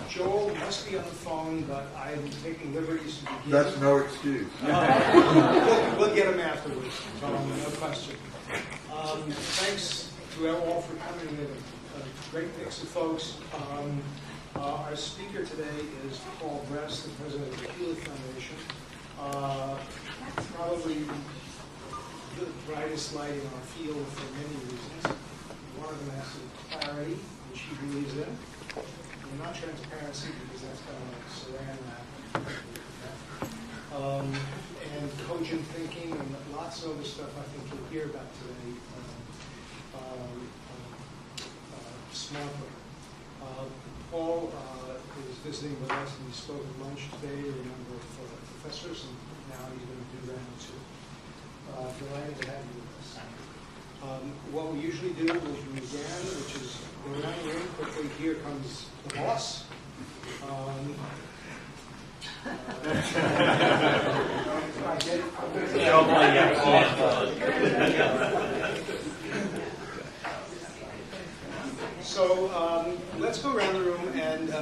Joel must be on the phone, but I'm taking liberties to begin. That's no excuse. We'll get him afterwards, Tom, no question. Thanks to all for coming. We have a great mix of folks. Our speaker today is Paul Brest, the president of the Hewlett Foundation. Probably the brightest light in our field for many reasons. One of them has to be clarity, which he believes in. And not transparency, because that's kind of like saran wrap. And cogent thinking and lots of other stuff I think you'll hear about today. Smartly. Paul is visiting with us, and he spoke at lunch today to a number of professors, and now he's going to do round two. Delighted to have you with us. What we usually do is we begin, which is go around the room quickly. Here comes the boss. So let's go around the room and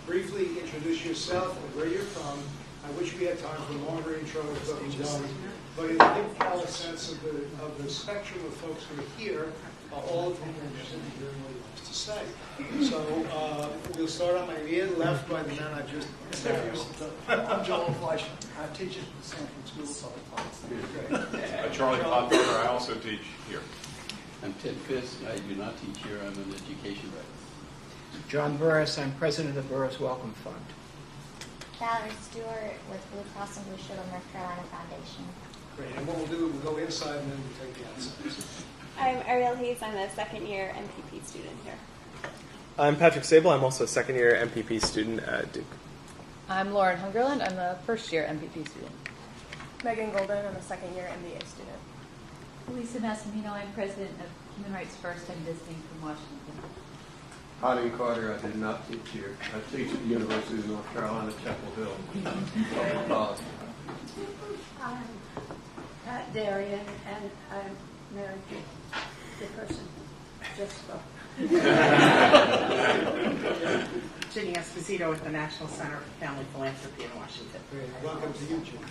briefly introduce yourself and where you're from. I wish we had time for a longer intro, but we don't. But in a big broad sense of the spectrum of folks who are here, all of whom are interested in hearing what he has to say. So we'll start on my near left by the man I just introduced. I'm Joel Fleischer. I teach at the Sanford School of Public Policy. Charlie Potterfer, I also teach here. I'm Ted Fisk. I do not teach here. I'm an education writer. John Burris. I'm president of the Burris Welcome Fund. Valerie Stewart with Blue Cross and Blue Shield of North Carolina Foundation. Great. And what we'll do, we'll go inside and then we'll take the outside. I'm Ariel Hayes. I'm a second-year MPP student here. I'm Patrick Sable. I'm also a second-year MPP student at Duke. I'm Lauren Hungerland. I'm a first-year MPP student. Megan Golden. I'm a second-year MBA student. Lisa Massimino. I'm president of Human Rights First. I'm visiting from Washington. Hoddy Carter. I did not teach here. I teach at the University of North Carolina, Chapel Hill. I'm Pat Darian, and I'm married to the person just spoke. Ginny Esposito with the National Center for Family Philanthropy in Washington. Welcome to you, Jim.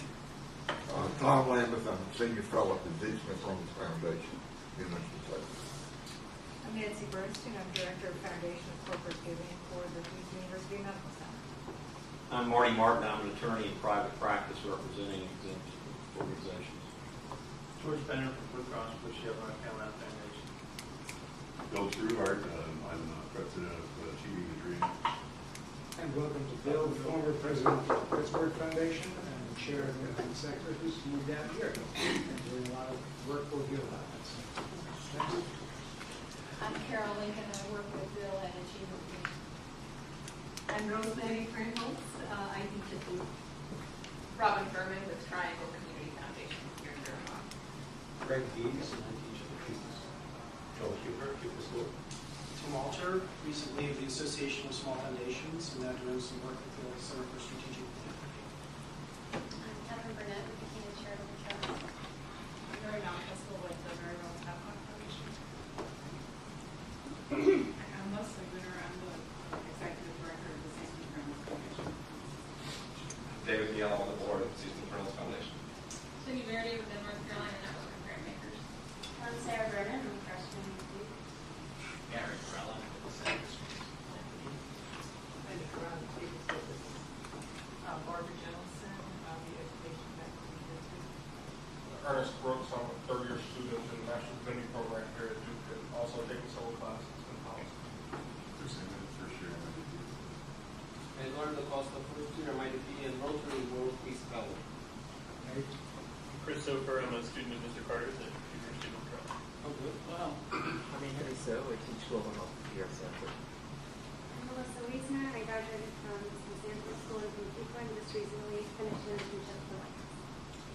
Tom Lambeth, I'm a senior fellow at the D. Smith Women's Foundation, University of Texas. I'm Nancy Bernstein. I'm director of Foundation of Corporate Giving for the Duke University Medical Center. I'm Marty Martin. I'm an attorney in private practice representing exempt organizations. George Benner from Blue Cross Blue Shield of North Carolina Foundation. Bill Trueheart. I'm president of Achieving the Dream. And welcome to Bill, the former president of the Pittsburgh Foundation and chair of the sector, who's moved down here and doing a lot of work we'll hear about that. So, thank you. I'm Carol Lincoln. I work with Bill at Achieving the Dream. I'm Rosemary Greenholz. I teach at the Robin Furman with Triangle Community Foundation here in Durham. Greg Dees, and I teach at the business. Joel Huber, Cooper School. Tim Alter, recently of the Association of Small Foundations, and now doing some work at the Center for Strategic Philanthropy. I'm Catherine Burnett with the Keenan Charitable Trust. I'm Mary Mountfestival with the Mary Rose Babcock Foundation. I'm Leslie Winter. I'm the executive director of the Seasoned Journals Foundation. David Neal on the board of the Seasoned Journals Foundation. Cindy Verdi with the North Carolina Network of Grantmakers. I'm Sarah Brennan. I'm a freshman in Duke. Gary Corella with the Center for Strategic Philanthropy. Wendy Brown, Barbara Jellison, the education faculty. Ernest Brooks, I'm a third-year student in the National Divinity Program here at Duke, and also taking several classes in policy. Eduardo Costa, first year MIDP and Rotary World Peace Fellow. Chris Soper, I'm a student of Mr. Carter's at the University of North Carolina. Oh, good. Wow. I'm Henry So. I teach global health here at Sanford. I'm Melissa Wiesner. I graduated from the Sanford School of People and just recently finished an internship for life.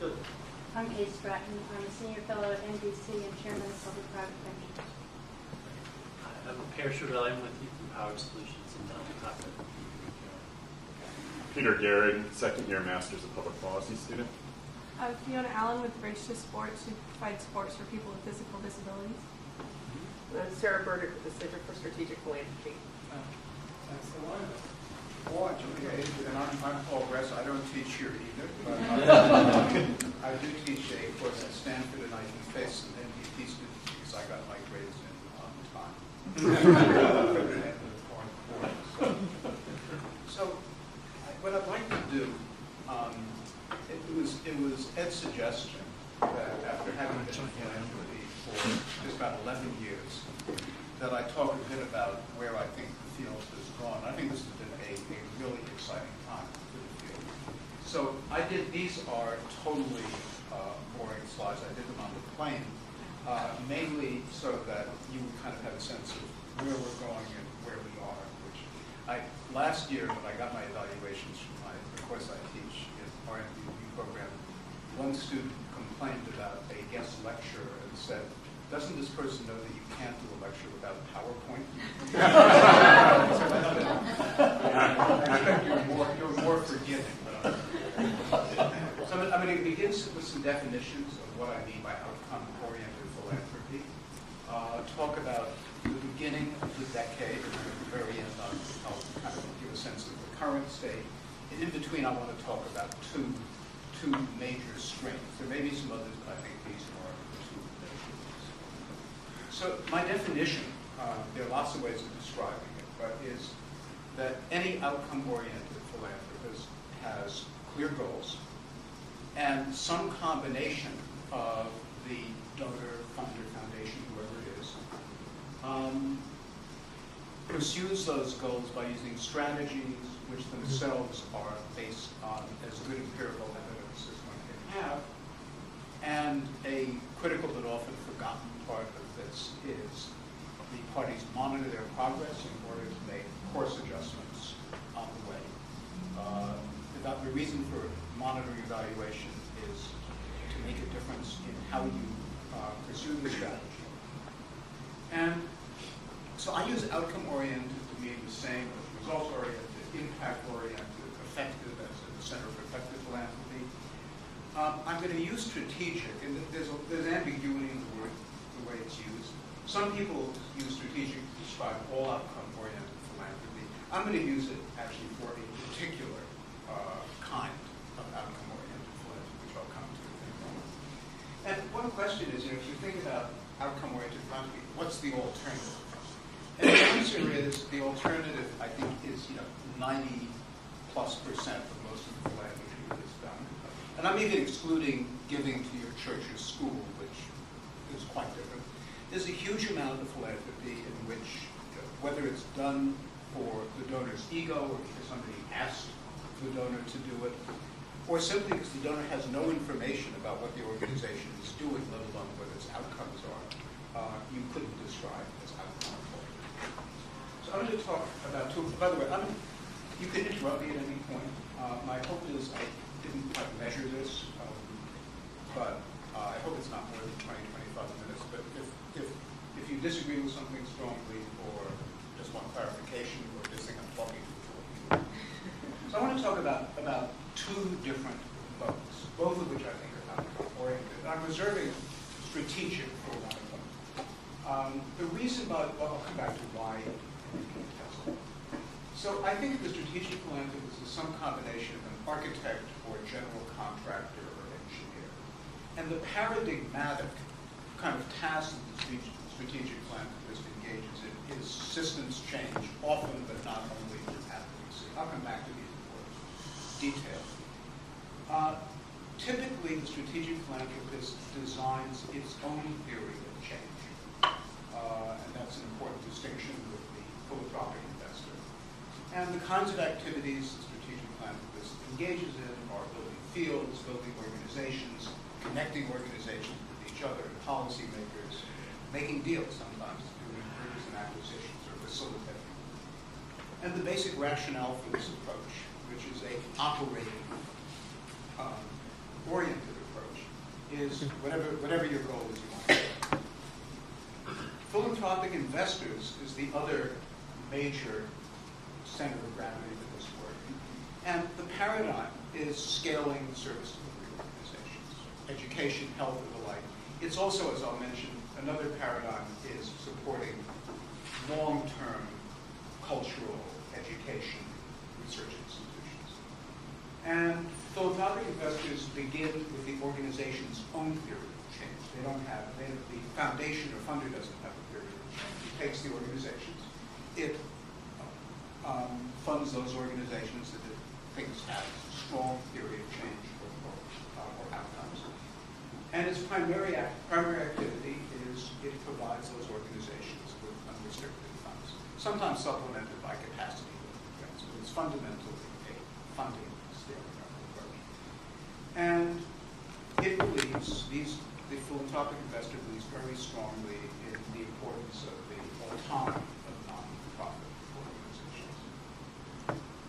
Good. I'm Kate Stratton. I'm a senior fellow at NBC and chairman of public-private ventures. I'm Per Chevelle. I'm with you from Power Solutions in Delta. Peter Garrett, second-year Masters of Public Policy student. Fiona Allen with Bridge to Sports, who provides sports for people with physical disabilities. And I'm Sarah Burdick with the Center for Strategic Philanthropy. That's the one. And I'm Paul Brest. I don't teach here either, but I do teach a course at Stanford, and I can face some NPP students because I got my grades in on time. So what I'd like to do, it was Ed's suggestion that after having been in philanthropy for just about 11 years, that I talk a bit about where I think the field has gone. I think this has been a really exciting time for the field. So these are totally boring slides. I did them on the plane, mainly so that you would kind of have a sense of where we're going and where we are. Last year, when I got my evaluations from the course I teach in our MPP program, one student complained about a guest lecturer and said, "Doesn't this person know that you can't do a lecture without PowerPoint?" I expect you're more forgiving. So I'm going to begin with some definitions of what I mean by outcome-oriented philanthropy. Talk about the beginning of the decade, and at the very end I'll kind of give a sense of the current state. And in between I want to talk about two major strengths. There may be some others, but I think these are two major ones. So my definition, there are lots of ways of describing it, but is that any outcome-oriented philanthropist has clear goals and some combination of the donor, funder, foundation, whoever it is, pursues those goals by using strategies which themselves are based on as good empirical evidence as one can have. And a critical but often forgotten part of this is the parties monitor their progress in order to make course adjustments on the way. The reason for monitoring evaluation is to make a difference in how you pursue the strategy. And so I use outcome-oriented to mean the same as results-oriented, impact-oriented, effective as in the Center for Effective Philanthropy. I'm going to use strategic, and there's ambiguity in the word, the way it's used. Some people use strategic to describe all outcome-oriented philanthropy. I'm going to use it actually for a particular kind of outcome-oriented philanthropy, which I'll come to in a moment. And one question is, if you think about outcome-oriented philanthropy, what's the alternative? And the answer is, the alternative, I think, is 90+% of most of the philanthropy that is done. And I'm even excluding giving to your church or school, which is quite different. There's a huge amount of philanthropy in which, whether it's done for the donor's ego or because somebody asked the donor to do it, or simply because the donor has no information about what the organization is doing, let alone what its outcomes are, you couldn't describe as outcome-oriented. So I'm going to talk about two. By the way, you can interrupt me at any point. My hope is I didn't quite measure this, but I hope it's not more than 20, 25 minutes. But if you disagree with something strongly, or just want clarification, or just think I'm talking before you. So I want to talk about two different modes, both of which I think are outcome-oriented. I'm reserving strategic for one of them. The reason, well, I'll come back to why. So I think the strategic philanthropist is some combination of an architect or general contractor or engineer. And the paradigmatic kind of task that the strategic philanthropist engages in is systems change, often but not only with advocacy. I'll come back to these more details. Typically, the strategic philanthropist designs its own theory of change. And that's an important distinction with the philanthropic investor. And the kinds of activities the strategic philanthropist engages in are building fields, building organizations, connecting organizations with each other, and policymakers, making deals sometimes, doing mergers and acquisitions, or facilitating. And the basic rationale for this approach, which is a operating oriented approach, is whatever your goal is, you want to do. Philanthropic investors is the other major center of gravity for this work. And the paradigm is scaling service delivery organizations, education, health, and the like. It's also, as I'll mention, another paradigm is supporting long-term cultural education research institutions. philanthropic investors begin with the organization's own theory of change. They don't have, the foundation or funder doesn't have a theory of change. It takes the organizations. It funds those organizations that it thinks have strong theory of change or outcomes. And its primary activity is it provides those organizations with unrestricted funds, sometimes supplemented by capacity grants, but it's fundamentally a funding steering approach. And it believes, the philanthropic investor believes very strongly in the importance of the autonomy of non-profit organizations.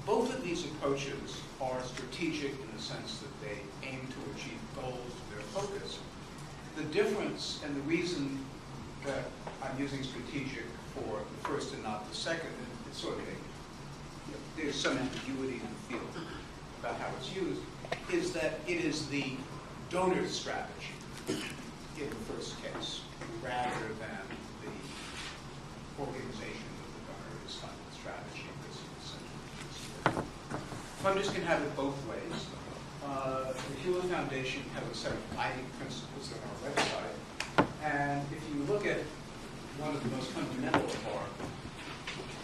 Both of these approaches are strategic in the sense that they aim to achieve goals, their focus. The difference and the reason that I'm using strategic for the first and not the second, it's sort of there's some ambiguity in the field about how it's used, is that it is the donor's strategy in the first case, rather than the organization that the donor is funding strategy. Funders can have it both ways. The Hewlett Foundation has a set of guiding principles on our website, and if you look at one of the most fundamental of our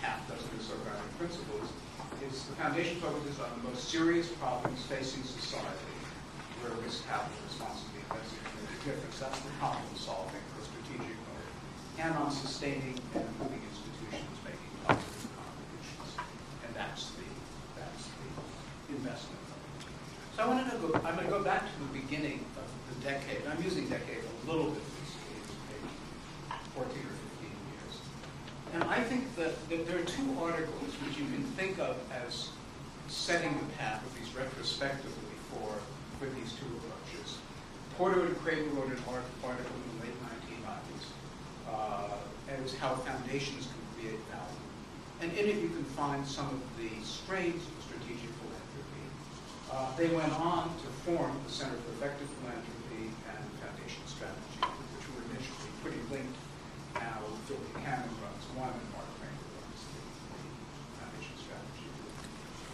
half dozen or so guiding principles, is the foundation focuses on the most serious problems facing society, where risk capital responsibly invested can make a difference. That's the problem solving for strategic mode, and on sustaining and improving institutions making positive contributions, and that's the investment. So I'm going to go back to the beginning of the decade. I'm using decade a little bit loosely, maybe 14 or 15 years. And I think that there are two articles which you can think of as setting the path, at least retrospectively, for these two approaches. Porter and Cramer wrote an article in the late 1990s, and it was how foundations can create value. And in it you can find some of the strains of strategic philanthropy. They went on to form the Center for Effective Philanthropy and Foundation Strategy, which were initially pretty linked. Now Phil Buchanan runs one and Mark Cramer runs the Foundation Strategy.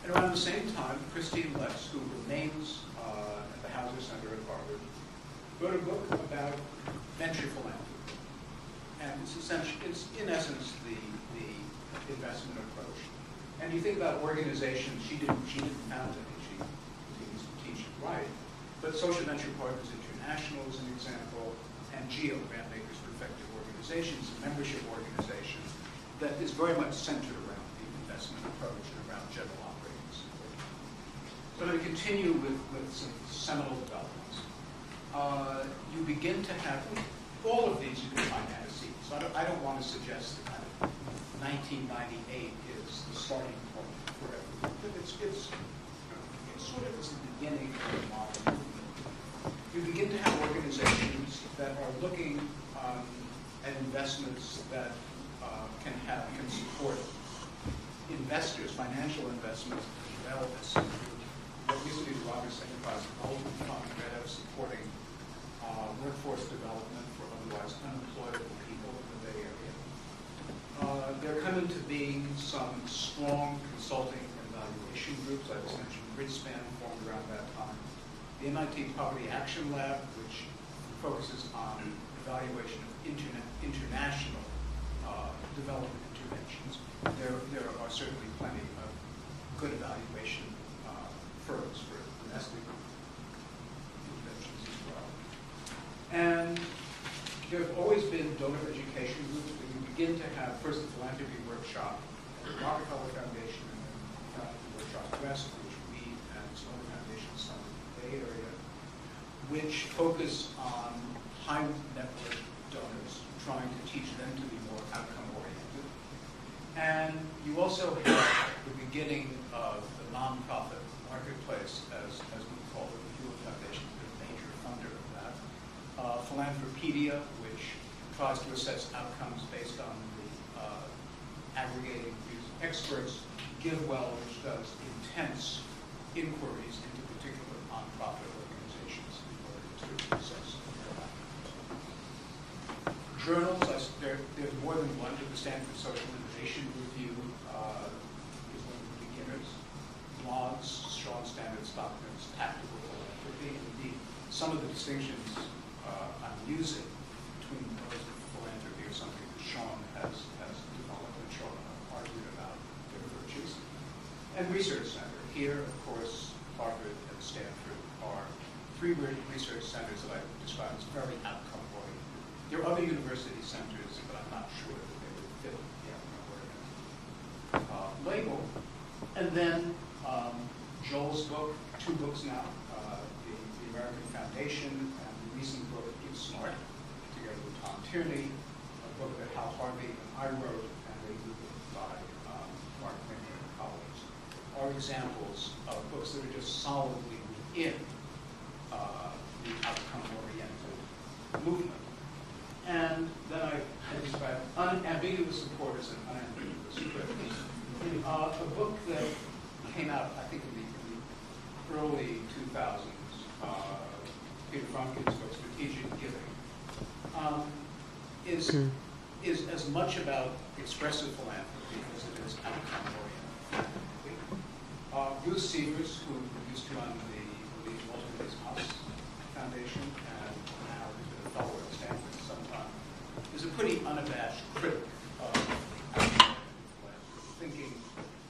And around the same time, Christine Lex, who remains at the Hauser Center at Harvard, wrote a book about venture philanthropy. And it's in essence the investment approach. And you think about organizations, she didn't found any, she continues to teach and write, but Social Venture Partners International is an example, and GEO, Grantmakers for Effective Organizations, a membership organization that is very much centered around the investment approach and around general operating support. So I'm going to continue with some seminal developments. You begin to have, all of these you can find antecedents. So I don't want to suggest that kind of 1998 is the starting point for everything. It's sort of the beginning of the modern movement. You begin to have organizations that are looking at investments that can support investors, financial investments, as well as what used to be the Rogers Enterprise Development Fund, that are supporting workforce development for otherwise unemployable people in the Bay Area. There come into being some strong consulting and evaluation groups. I just mentioned Gridspan, formed around that time. The MIT Poverty Action Lab, which focuses on evaluation of international development interventions. There are certainly plenty of good evaluation firms for domestic interventions as well. And there have always been donor education groups, but you begin to have first the philanthropy workshop at the Rockefeller Foundation, and then the philanthropy workshop Brest, which we and some other foundations some in the Bay Area, which focus on high net worth donors, trying to teach them to be more outcome oriented. And you also have the beginning of the nonprofit marketplace, as we call it. The Hewlett Foundation is a major funder of that. Philanthropedia, which tries to assess outcomes based on the aggregating views of experts. GiveWell, which does intense inquiries into particular nonprofit organizations in order to assess their outcomes. Journals, there's more than one, but the Stanford Social Innovation Review is one of the beginners. Blogs, Sean Standard Stockman's Tactical using between modes of philanthropy or something that Sean has developed and Sean argued about their virtues. And research center. Here, of course, Harvard and Stanford are three research centers that I describe as very outcome-oriented. There are other university centers, but I'm not sure that they would fit the outcome-oriented label. And then Joel's book, 2 books now, the American Foundation and the recent book, Get Smart, together with Tom Tierney, a book that Hal Harvey and I wrote, and a book by Mark Rainer and colleagues, are examples of books that are just solidly within the outcome-oriented movement. And then I describe unambiguous supporters and unambiguous critics. A book that came out, I think, in the early 2000s, Peter Fromkin's book, Strategic Giving, is as much about expressive philanthropy as it is outcome-oriented. Bruce Sievers, who used to run the Walter Rees Foundation and now has been a fellow at Stanford for some time, is a pretty unabashed critic of outcome-oriented philanthropy, thinking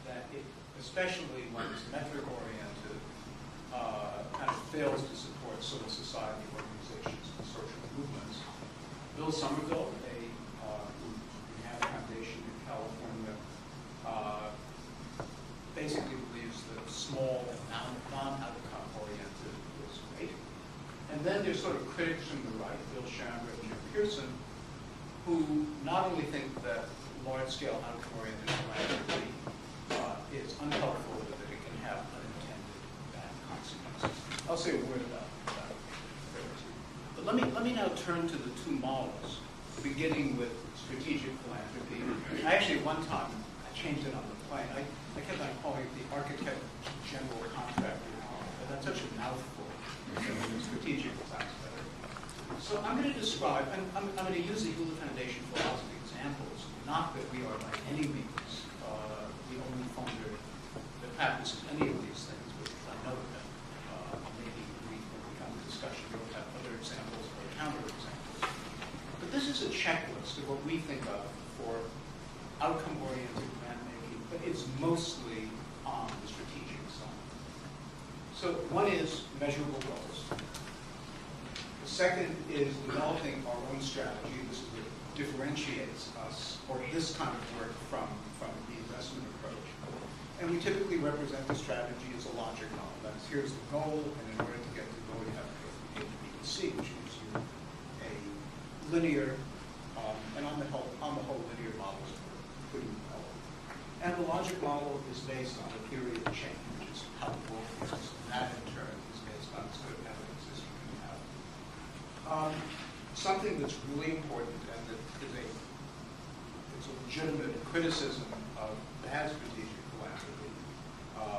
that it, especially when it's metric-oriented, kind of fails to support civil society organizations and social movements. Bill Somerville, who had a foundation in California, basically believes that small and non-outcome oriented is great. And then there's sort of critics from the right, Bill Shamra and Jim Pearson, who not only think that large-scale outcome-oriented philanthropy is unhelpful, but that it can have unintended bad consequences. I'll say a word about that. But let me now turn to the 2 models, beginning with strategic philanthropy. I actually, at one time, I changed it on the plane. I kept on calling it the architect general contractor model, but that's such a mouthful. Strategic sounds better. So I'm going to describe, I'm going to use the Hewlett Foundation for lots of examples, not that we are by any means the only funder that practices any of these things, but I know that maybe when we come to discussion, we'll have other examples or counter-examples. But this is a checklist of what we think of for outcome-oriented grant making, but it's mostly on the strategic side. So one is measurable goals. The second is developing our own strategy. This is what differentiates us, or this kind of work, from the investment approach. And we typically represent the strategy as a logic model. That's here's the goal, and in order to get the goal, you have to go from A to B to C, which gives you a linear, and on the whole, linear models are pretty well. And the logic model is based on a theory of change, which is how the world works. And that, in turn, is based on as good evidence as you can have. Something that's really important, and that it's a legitimate criticism of bad strategic philanthropy,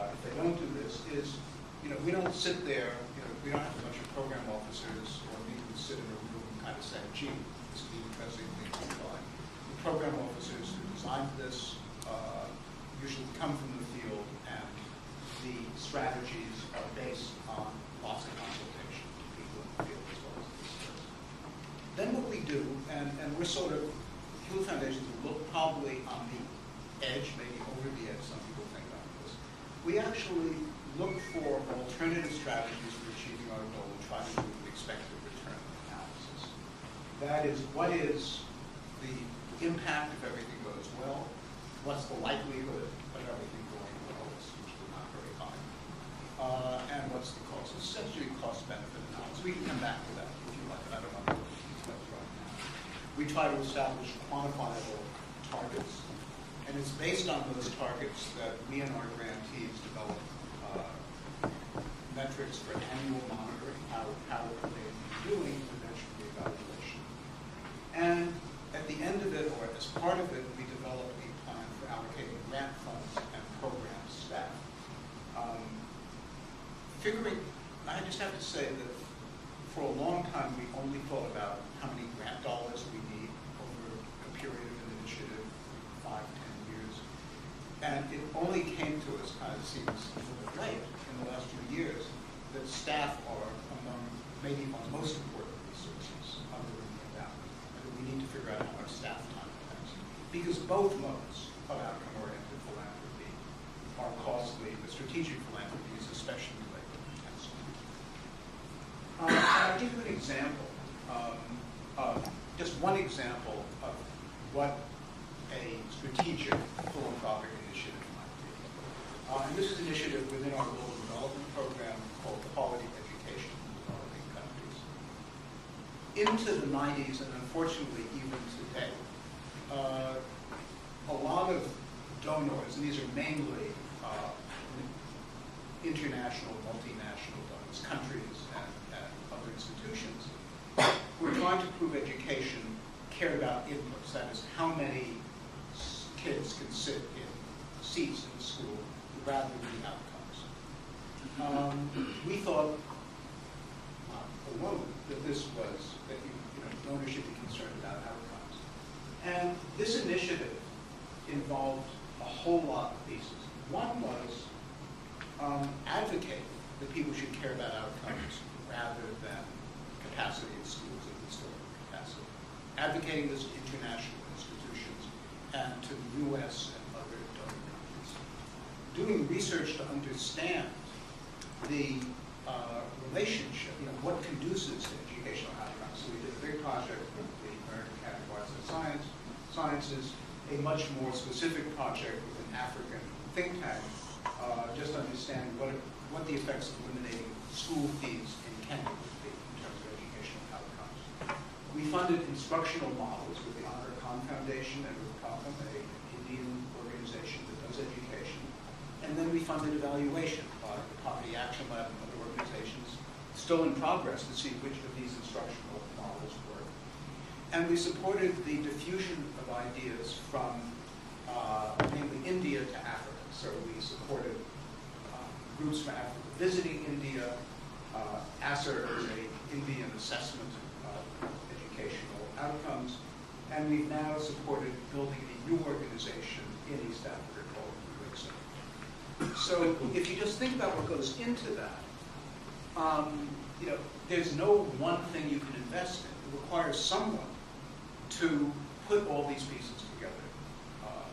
if they don't do this, is, we don't sit there, we don't have a bunch of program officers or maybe we sit in a room and kind of say, gee, this is the interesting thing to try. The program officers who designed this usually come from the field, and the strategies are based on lots of consultation with people in the field as well as the field. Then what we do, and we're sort of, Hewlett Foundation look probably on the edge, maybe over the edge, some people think on this. We actually look for alternative strategies for achieving our goal and try to do the expected return analysis. That is, what is the impact if everything goes well? What's the likelihood of everything going well? It's usually not very high. And what's the cost? It's essentially cost-benefit analysis. We can come back to that if you like, but I don't want to go into details right now. We try to establish quantifiable targets, and it's based on those targets that we and our grantees develop metrics for annual monitoring, how are they doing, and eventually evaluation. And at the end of it, or as part of it, we develop a plan for allocating grant funds and program staff. I just have to say that for a long time, we only thought about how many grant dollars we need over a period of an initiative, 5, 10 years. And it only came to us, kind of seems a little bit late, in the last few years, that staff are among, maybe among most importantly, resources under that. And we need to figure out how much staff time it has. Because both modes of outcome-oriented philanthropy are costly, but strategic philanthropy is especially labor-intensive. I'll give you an example, just one example of what a strategic philanthropic initiative might be. And this is an initiative within our global development program called Quality Education in Developing Countries. Into the 90s, and unfortunately even today, a lot of donors, and these are mainly international, multinational donors, countries and other institutions, who are trying to prove education care about inputs, that is, how many kids can sit in seats in the school rather than the outcomes. We thought alone that this was, that donors should be concerned about outcomes. And this initiative involved a whole lot of pieces. One was advocate that people should care about outcomes rather than capacity in schools and historical capacity. Advocating this to international institutions and to the US and other donor countries. Doing research to understand the relationship, what conduces to educational outcomes. So we did a big project with the American Academy of Arts and Sciences, a much more specific project with an African think tank, just to understand what the effects of eliminating school fees in Kenya would be in terms of educational outcomes. We funded instructional models with the Honor Khan Foundation and with COPM, an Indian organization that does education. And then we funded evaluation by the Poverty Action Lab and other organizations, still in progress to see which of these instructional models work. And we supported the diffusion of ideas from mainly India to Africa. So we supported groups from Africa visiting India. ASER is an Indian assessment of educational outcomes. And we've now supported building a new organization in East Africa called UIXA. So if you just think about what goes into that, there's no one thing you can invest in. It requires someone to put all these pieces together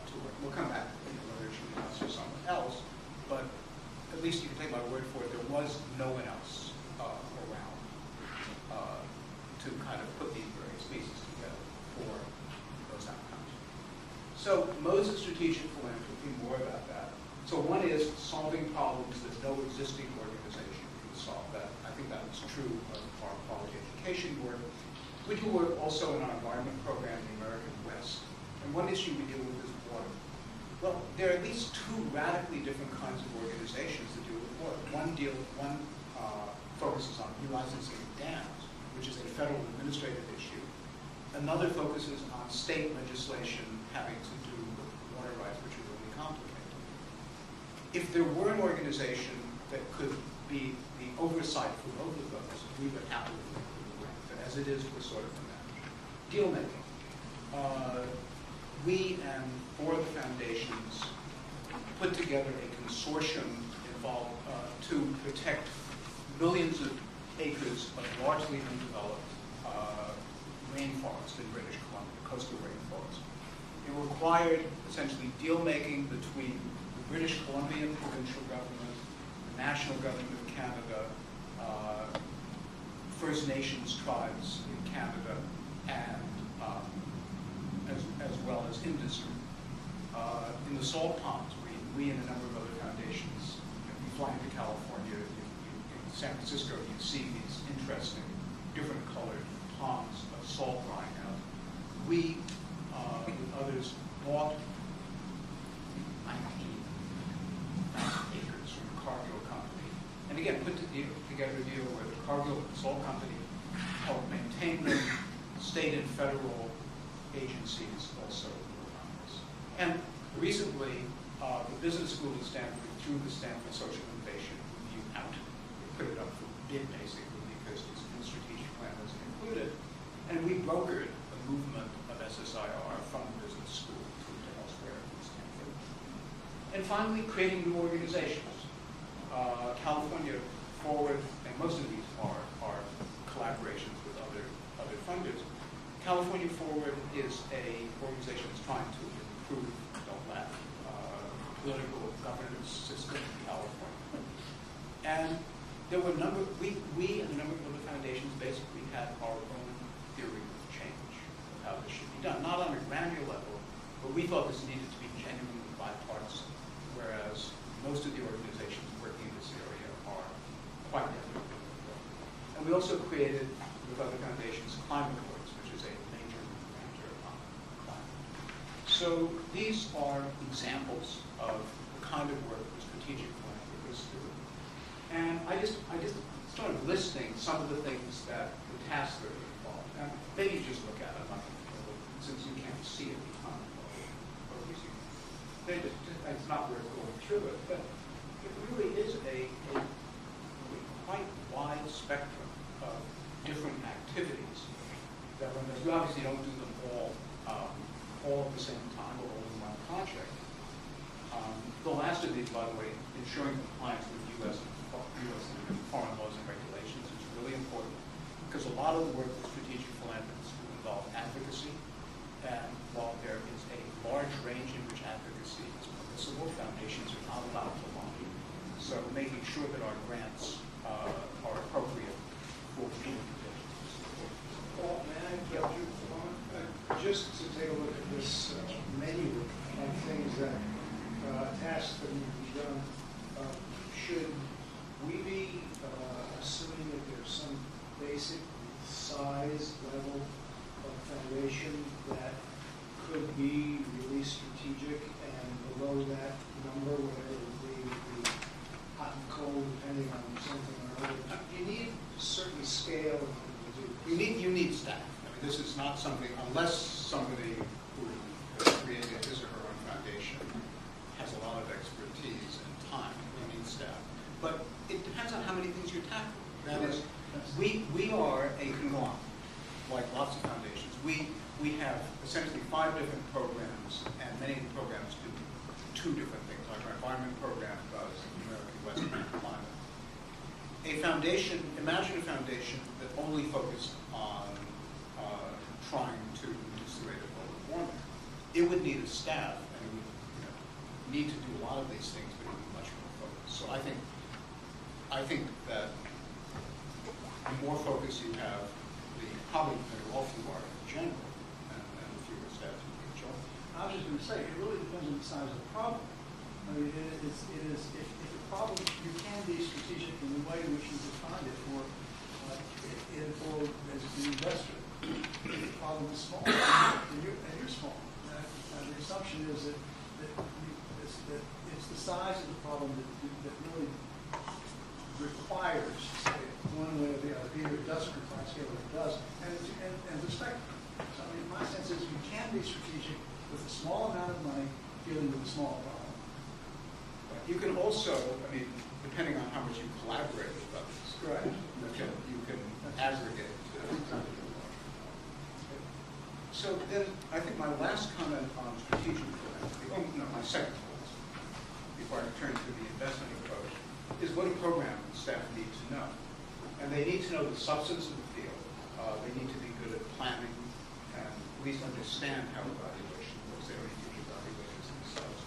to work. We'll come back whether it should be us or someone else, but at least you can take my word for it, there was no one else around to kind of put these various pieces together for those outcomes. So modes of strategic philanthropy, more about that. So one is solving problems that no existing organization can solve. That I think that is true of our quality education work. We do work also in our environment program in the American West. And one issue we deal with is water. Well, there are at least two radically different kinds of organizations that deal with water. One focuses on relicensing of dams, which is a federal administrative issue. Another focuses on state legislation having to do with water rights, which are really complicated. If there were an organization that could be the oversight for both of those, we would happily work. But as it is, we're sort of in that deal making. We and four of the foundations put together a consortium involved to protect millions of acres of largely undeveloped rainforest in British Columbia, coastal rainforest. It required essentially deal making between the British Columbian provincial government, the national government of Canada, First Nations tribes in Canada, and as well as industry. In the salt ponds, we and a number of other foundations, if you fly into California, in San Francisco, you see these interesting, different colored ponds of salt drying out. We, with others, bought 19,000 acres from the Cargill Company. And again, put together a deal where the Cargill Salt Company helped maintain them, state and federal agencies also work on this. And recently, the business school at Stanford, through the Stanford Social Innovation Review out, put it up for bid basically because this new strategic plan was included. And we brokered a movement of SSIR from the business school to elsewhere in Stanford. And finally, creating new organizations. California Forward, and most of these are collaborations with other funders. California Forward is an organization that's trying to improve, don't laugh, political governance system in California. And there were a number, we and a number of other foundations basically had our own theory of change, of how this should be done. Not on a granular level, but we thought this needed to be genuinely bipartisan, whereas most of the organizations working in this area are quite different. And we also created, with other foundations, climate boards, which is a major grantor on climate. So these are examples of the kind of work that strategic philanthropists do. And I just started listing some of the things that the tasks that are involved. And maybe you just look at it, since you can't see it behind it's not worth going through it, but it really is a quite wide spectrum of different activities that run. We obviously don't do them all at the same time or all in one project. The last of these, by the way, ensuring compliance with U.S. and foreign laws and regulations is really important because a lot of the work that strategic philanthropists do involve advocacy. And while there is a large range in which advocacy is permissible, foundations are not allowed to lobby. So making sure that our grants are appropriate for Paul, may I interrupt you for a moment? Just to take a look at this menu of things that tasks that need to be done, should we be assuming that there's some basic size level of foundation that could be really strategic, and below that number, whatever it would be hot and cold, depending on something or other? You need a certain scale of what you do. You need staff. I mean, this is not something, unless somebody who has created his or her own foundation has a lot of expertise and time, you need staff. But it depends on how many things you tackle. That is, we are a conglomerate, like lots of foundations. We have essentially 5 different programs, and many of the programs do 2 different things. Like our environment program does American Western Climate. A foundation, imagine a foundation that only focused on trying to reduce the rate of global warming. It would need a staff, and it would need to do a lot of these things, but it would be much more focused. So I think that the more focus you have, probably the better off you are in general, and the fewer staff you can join. I was just going to say, it really depends on the size of the problem. I mean, it is if the problem, you can be strategic in the way in which you define it, or as an investor, if the problem is small, and you're small. And the assumption is that it's the size of the problem that really requires, say, one way or the other. Either it doesn't require scale or it does. And the spectrum. So I mean, my sense is you can be strategic with a small amount of money dealing with a small problem. You can also, I mean, depending on how much you collaborate with others, right. you can aggregate. So then, I think my last comment on strategic philanthropy, my second point, before I turn to the investment approach, is what a program staff need to know. And they need to know the substance of the field. They need to be good at planning and at least understand how evaluation works. They don't need to be evaluators themselves.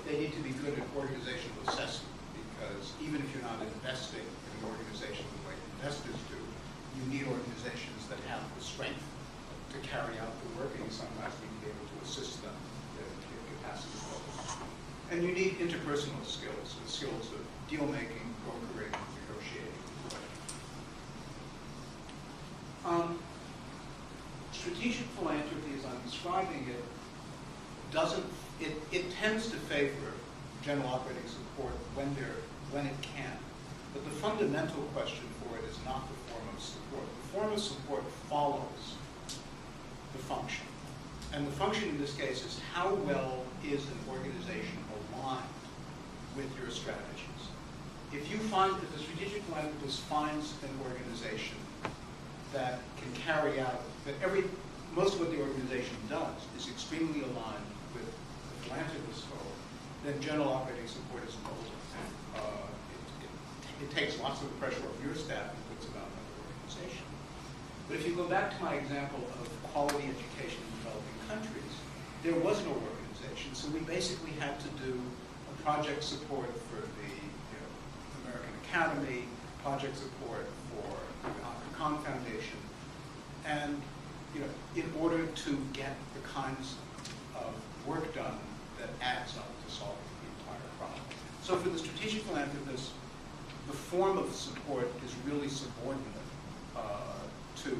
They need to be good at organizational assessment, because even if you're not investing in an organization the way investors do, you need organizations that have the strength to carry out the work, and you sometimes need to be able to assist them in their capacity level. And you need interpersonal skills, the skills of deal-making, brokering, negotiating. Strategic philanthropy, as I'm describing it, it tends to favor general operating support when it can. But the fundamental question for it is not the form of support. The form of support follows the function. And the function in this case is how well is an organization aligned with your strategies. If the strategic philanthropist finds an organization that can carry out, most of what the organization does is extremely aligned with the philanthropist's goal, then general operating support is golden. It takes lots of the pressure off your staff and puts it on another organization. But if you go back to my example of quality education in developing countries, there was no organization, so we basically had to do a project support for the American Academy, project support for the Outcome-Oriented Foundation, and in order to get the kinds of work done that adds up to solving the entire problem. So for the strategic philanthropist, the form of support is really subordinate to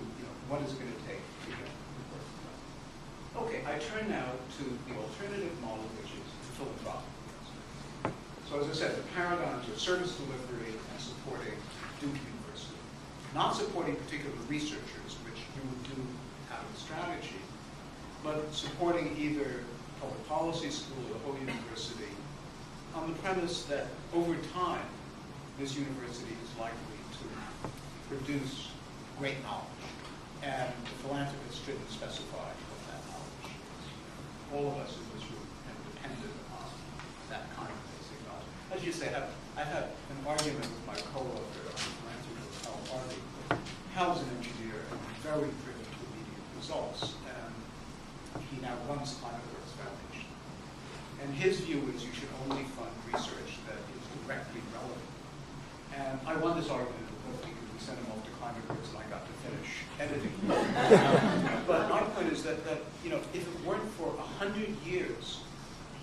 what is it going to take to get the work done. Okay, I turn now to the alternative model, which is philanthropic. So as I said, the paradigms are service delivery and supporting Duke University. Not supporting particular researchers, which you would do out of strategy, but supporting either public policy school or the whole university on the premise that over time, this university is likely to produce great knowledge. And the philanthropist shouldn't specify what that knowledge is. All of us in this room have depended on that kind of basic knowledge. As you say, I had an argument with my co-author on philanthropist, Hal Harvey. Hal's an engineer and very driven to immediate results. And he now runs Outcome-Oriented Foundation. And his view is you should only fund research that is directly relevant. And I won this argument in the book because we sent him off to climate works and I got to finish editing. But my point is that if it weren't for 100 years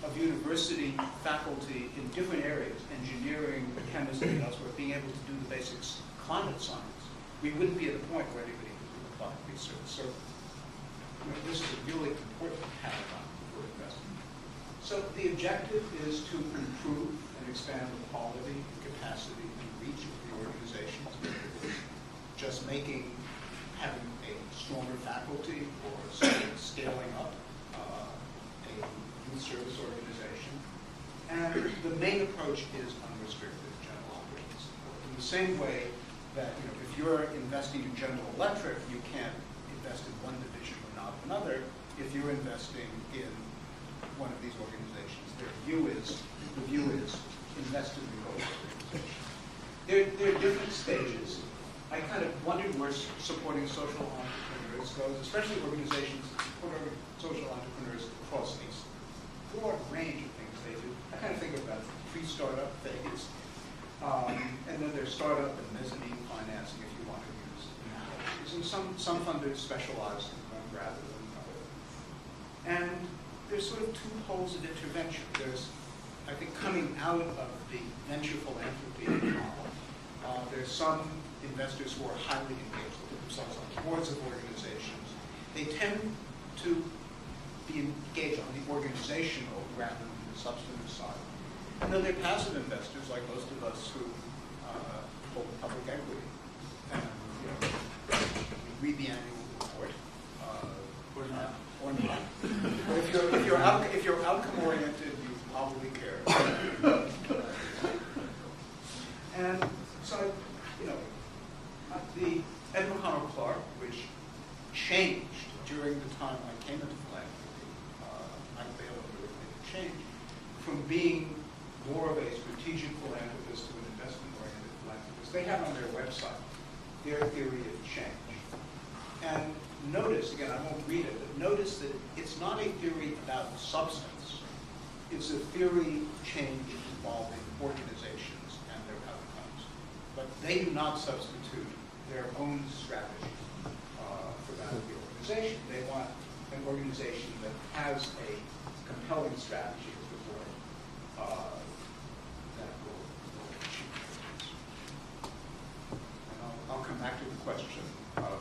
of university faculty in different areas, engineering, chemistry, and elsewhere, being able to do the basics climate science, we wouldn't be at a point where anybody could do applied research. So this is a really important paradigm for investment. So the objective is to improve and expand the quality, capacity, and reach of the organizations. Just having a stronger faculty or scaling up a youth service organization. And the main approach is unrestricted general operating support. In the same way that if you're investing in General Electric, you can't invest in one division or not another. If you're investing in one of these organizations, the view is invest in the whole organization. There are different stages. I kind of wondered where supporting social entrepreneurs goes, especially organizations that support social entrepreneurs across a broad range of things they do. I kind of think about pre-startup phase, and then there's startup and mezzanine financing, if you want to use analogies. And some funders specialize in one rather than another. And there's sort of two poles of intervention. There's, I think, coming out of the venture philanthropy model, there's some investors who are highly engaged with themselves on boards of organizations. They tend to be engaged on the organizational rather than the substantive side. And then there are passive investors, like most of us who hold public equity. And read the annual report, or not. But if you're outcome-oriented, you probably care. And so, the Ed McConnell Clark, which changed during the time I came into philanthropy, Mike Bailey really made a change from being more of a strategic philanthropist to an investment-oriented philanthropist. They have on their website their theory of change. And notice, again, I won't read it, but notice that it's not a theory about substance. It's a theory of change involving organizations and their outcomes. But they do not substitute their own strategy for that of the organization. They want an organization that has a compelling strategy as the board that will achieve things. And I'll come back to the question of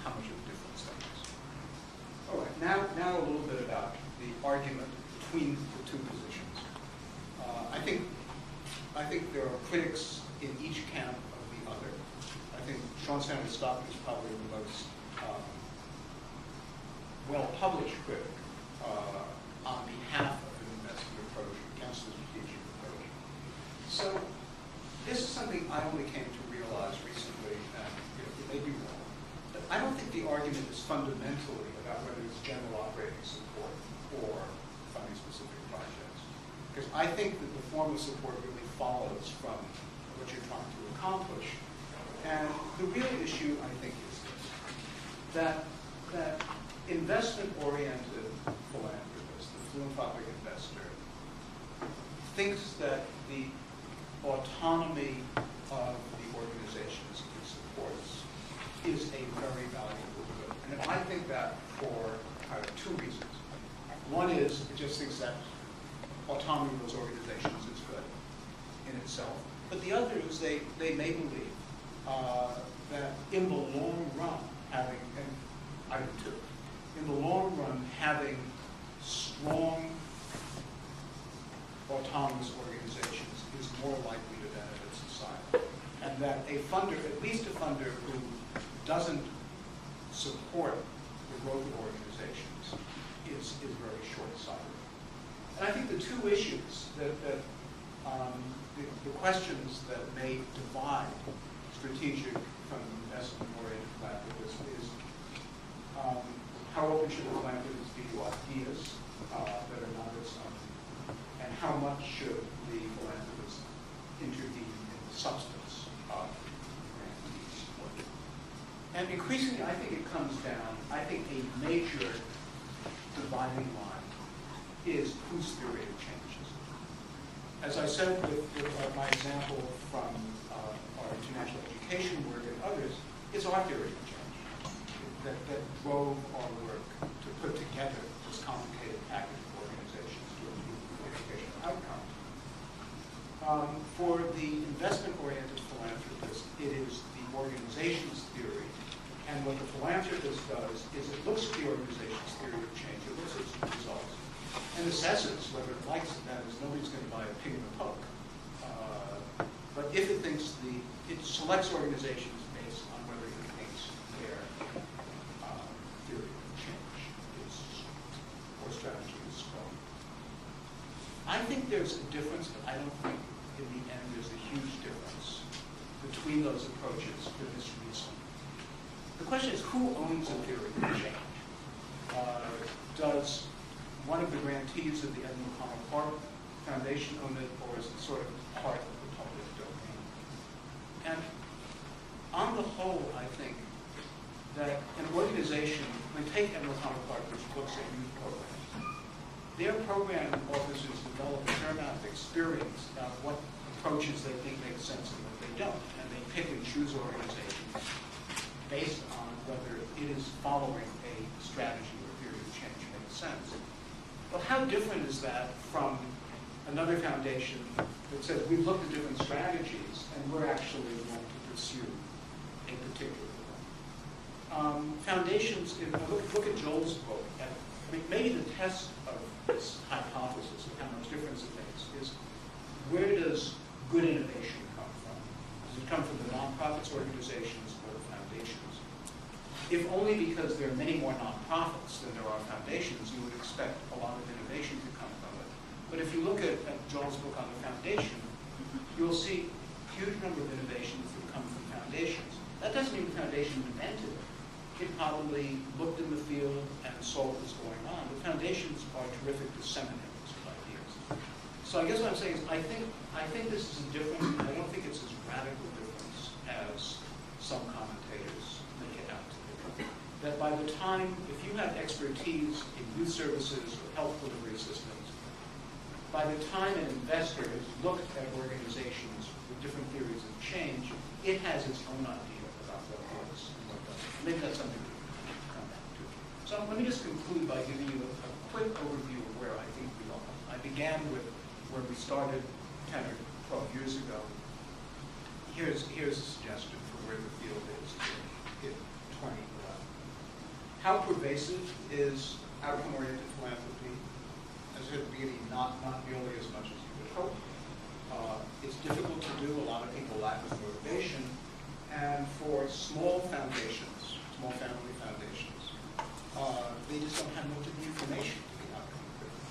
how much of a difference that is. All right, now a little bit about the argument between the two positions. I think there are critics in each camp of the other. I think Sean Sanders Stock is probably the most well-published critic on behalf of an investment approach against the strategic approach. So this is something I only came to realize recently, and it may be wrong. But I don't think the argument is fundamentally about whether it's general operating support or funding specific projects. Because I think that the form of support really follows from what you're trying to accomplish. And the real issue, I think, is this, that investment-oriented philanthropist, the philanthropic investor, thinks that the autonomy of the organizations he supports is a very valuable good. And I think that for two reasons. One is it just thinks that autonomy of those organizations is good in itself. But the other is they may believe that in the long run, having, and I do too, in the long run, having strong autonomous organizations is more likely to benefit society. And that a funder, at least a funder who doesn't support the growth of organizations is very short-sighted. And I think the two issues the questions that may divide strategic from investment-oriented philanthropists is how open should the philanthropist be to ideas that are not its own, and how much should the philanthropist intervene in the substance of grantees' work. And increasingly, I think it comes down, I think a major dividing line is whose theory of change is. As I said with my example from our international education work and others, it's our theory of change that drove our work to put together this complicated package of organizations to achieve educational outcomes. For the investment-oriented philanthropist, it is the organization's theory, and what the philanthropist does is it looks at the organization's theory of change, it looks at its results, and assesses whether it likes it. That is, nobody's going to buy a pig in a poke. But if it thinks it selects organizations based on whether it thinks their theory of change is, or strategy is strong. I think there's a difference, but I don't think in the end there's a huge difference between those approaches for this reason. The question is, who owns a theory of change? Does one of the grantees of the Edmund Connell Clark Foundation own it, or is it sort of part of the public domain? And on the whole, I think that an organization, when take Edmund Connell Clark, which looks at youth programs, their program officers develop a fair amount of experience about what approaches they think make sense and what they don't. And they pick and choose organizations based on whether it is following a strategy or theory of change makes sense. Well, how different is that from another foundation that says we've looked at different strategies and we're actually going to pursue a particular one? Foundations, if I look at Joel's book, and maybe the test of this hypothesis of how much difference it makes is where does good innovation come from? Does it come from the nonprofits, organizations, or the foundations? If only because there are many more nonprofits than there are foundations, you would expect a lot of innovation to come from it. But if you look at Joel's book on the foundation, you'll see a huge number of innovations that come from foundations. That doesn't mean the foundation invented it. It probably looked in the field and saw what was going on. The foundations are terrific disseminators of ideas. So I guess what I'm saying is I think this is a difference. I don't think it's as radical difference as some commentators make it out to be. That by the time, if you have expertise in youth services or health delivery systems, by the time an investor has looked at organizations with different theories of change, it has its own idea about what works and what doesn't. Maybe that's something we can come back to. So let me just conclude by giving you a quick overview of where I think we are. I began with where we started 10 or 12 years ago. Here's a suggestion for where the field is in 2011. How pervasive is outcome-oriented philanthropy? As I said at the beginning, not nearly as much as you would hope. It's difficult to do. A lot of people lack the motivation. And for small foundations, small family foundations, they just don't have much of the information to be outcome-driven.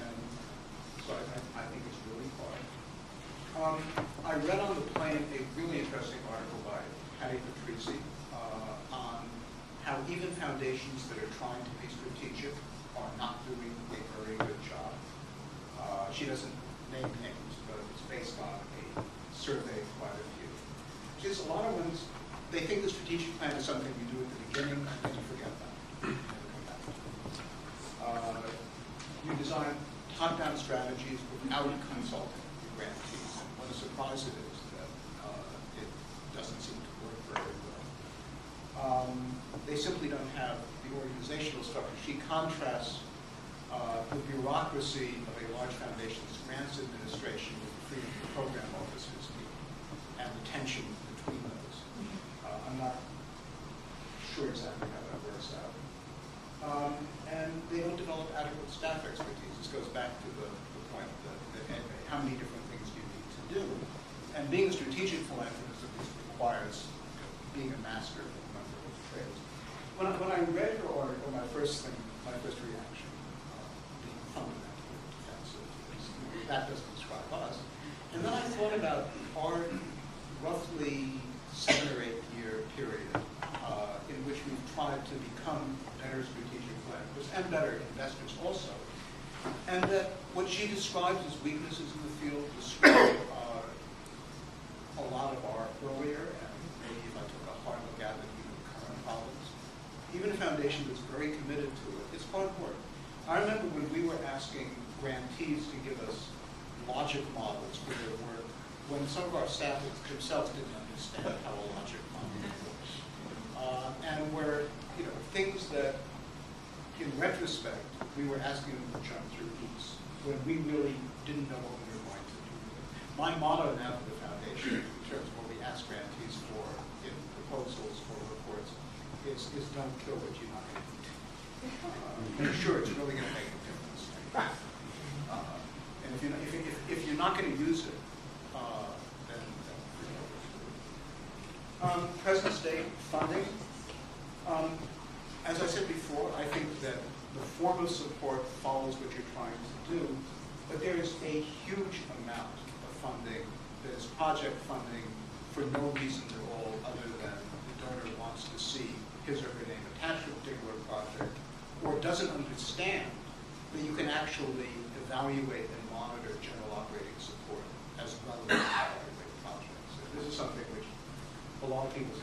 And so I think it's really hard. I read on the plane a really interesting article by Patty Patrici on how even foundations that are trying to be strategic are not doing a very good job. She doesn't name names, but it's based on a survey of quite a few. Just a lot of ones, they think the strategic plan is something you do at the beginning and then you forget about it. You design top-down strategies without consulting your grantees. And what a surprise it is that it doesn't seem to work very well. They simply don't have the organizational structure. She contrasts the bureaucracy of a large foundation's grants administration with the freedom of program officers and the tension between those. I'm not sure exactly how that works out. And they don't develop adequate staff expertise. This goes back to the point that how many different things you need to do. And being a strategic philanthropist requires being a master of a number of trades. When I read her article, my first reaction, being fundamentally defensive, is that doesn't describe us. And then I thought about our roughly 7 or 8 year period in which we've tried to become better strategic philanthropists and better investors also. And that what she describes as weaknesses in the field describe a lot of our earlier, and maybe if I took a hard look at it, even current problems. Even a foundation that's very committed to it, it's hard work. I remember when we were asking grantees to give us logic models for their work, when some of our staff themselves didn't understand how a logic model works. And were, things that, in retrospect, we were asking them to jump through hoops when we really didn't know what we were going to do. My motto now for the foundation, in terms of what we ask grantees for in proposals or reports, is don't kill what you're not going to eat. And sure, it's really going to make a difference. And if you're not going to use it, then present state funding. As I said before, I think that the form of support follows what you're trying to do, but there is a huge amount of funding that is project funding for no reason at all other than the donor wants to see his or her name attached to a particular project, or doesn't understand that you can actually evaluate and monitor general operating support as well as evaluate projects. So this is something which a lot of people,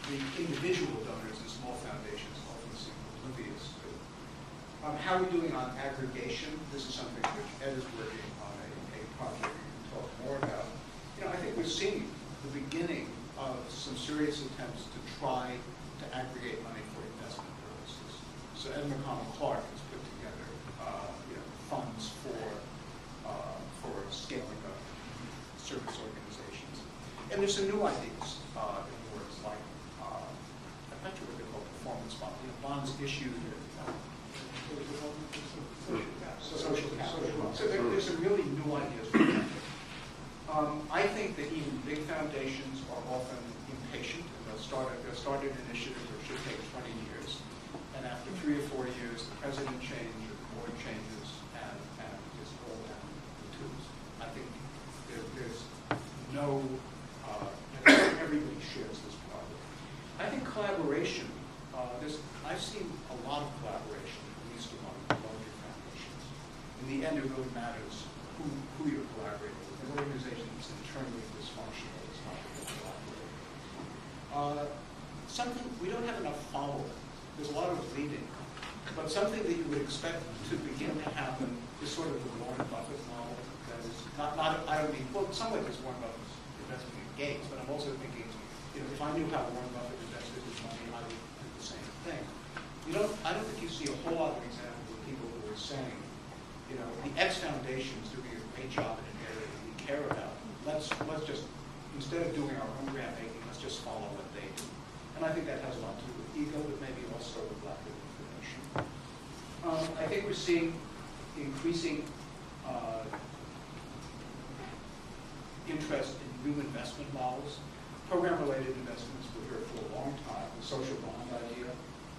the individual donors in small foundations often seem oblivious to. How are we doing on aggregation? This is something which Ed is working on a project we can talk more about. I think we're seeing the beginning of some serious attempts to try to aggregate money for investment purposes. So Ed McConnell Clark has put together funds for scaling up service organizations. And there's some new ideas in the works, like I'm not sure what they're called, performance bonds. Bonds issued. Social capital. So there's some really new ideas. I think that even big foundations are often impatient, and they'll start an initiative which should take 20 years, and after 3 or 4 years, the president changes, the board changes, and it's all down the tubes. I think there's no everybody shares this problem. I think collaboration. I've seen a lot of collaboration, at least among larger foundations. In the end, it really matters who you're collaborating with. An organization that's internally dysfunctional is not going to collaborate. Something we don't have enough follow-up. There's a lot of leading, but something that you would expect to begin to happen is sort of the Warren Buffett model. That is not. I don't mean. Well, in some ways, it's Warren Buffett's investing in Gates, but I'm also thinking, if I knew how Warren Buffett invested his money, I would do the same thing. I don't think you see a whole lot of examples of people who are saying, the X Foundation is doing a great job in an area that we care about. Let's just, instead of doing our own grant making, let's just follow what they do. And I think that has a lot to do with ego, but maybe also with lack of information. I think we're seeing increasing interest in new investment models. Program-related investments were here for a long time, the social bond idea,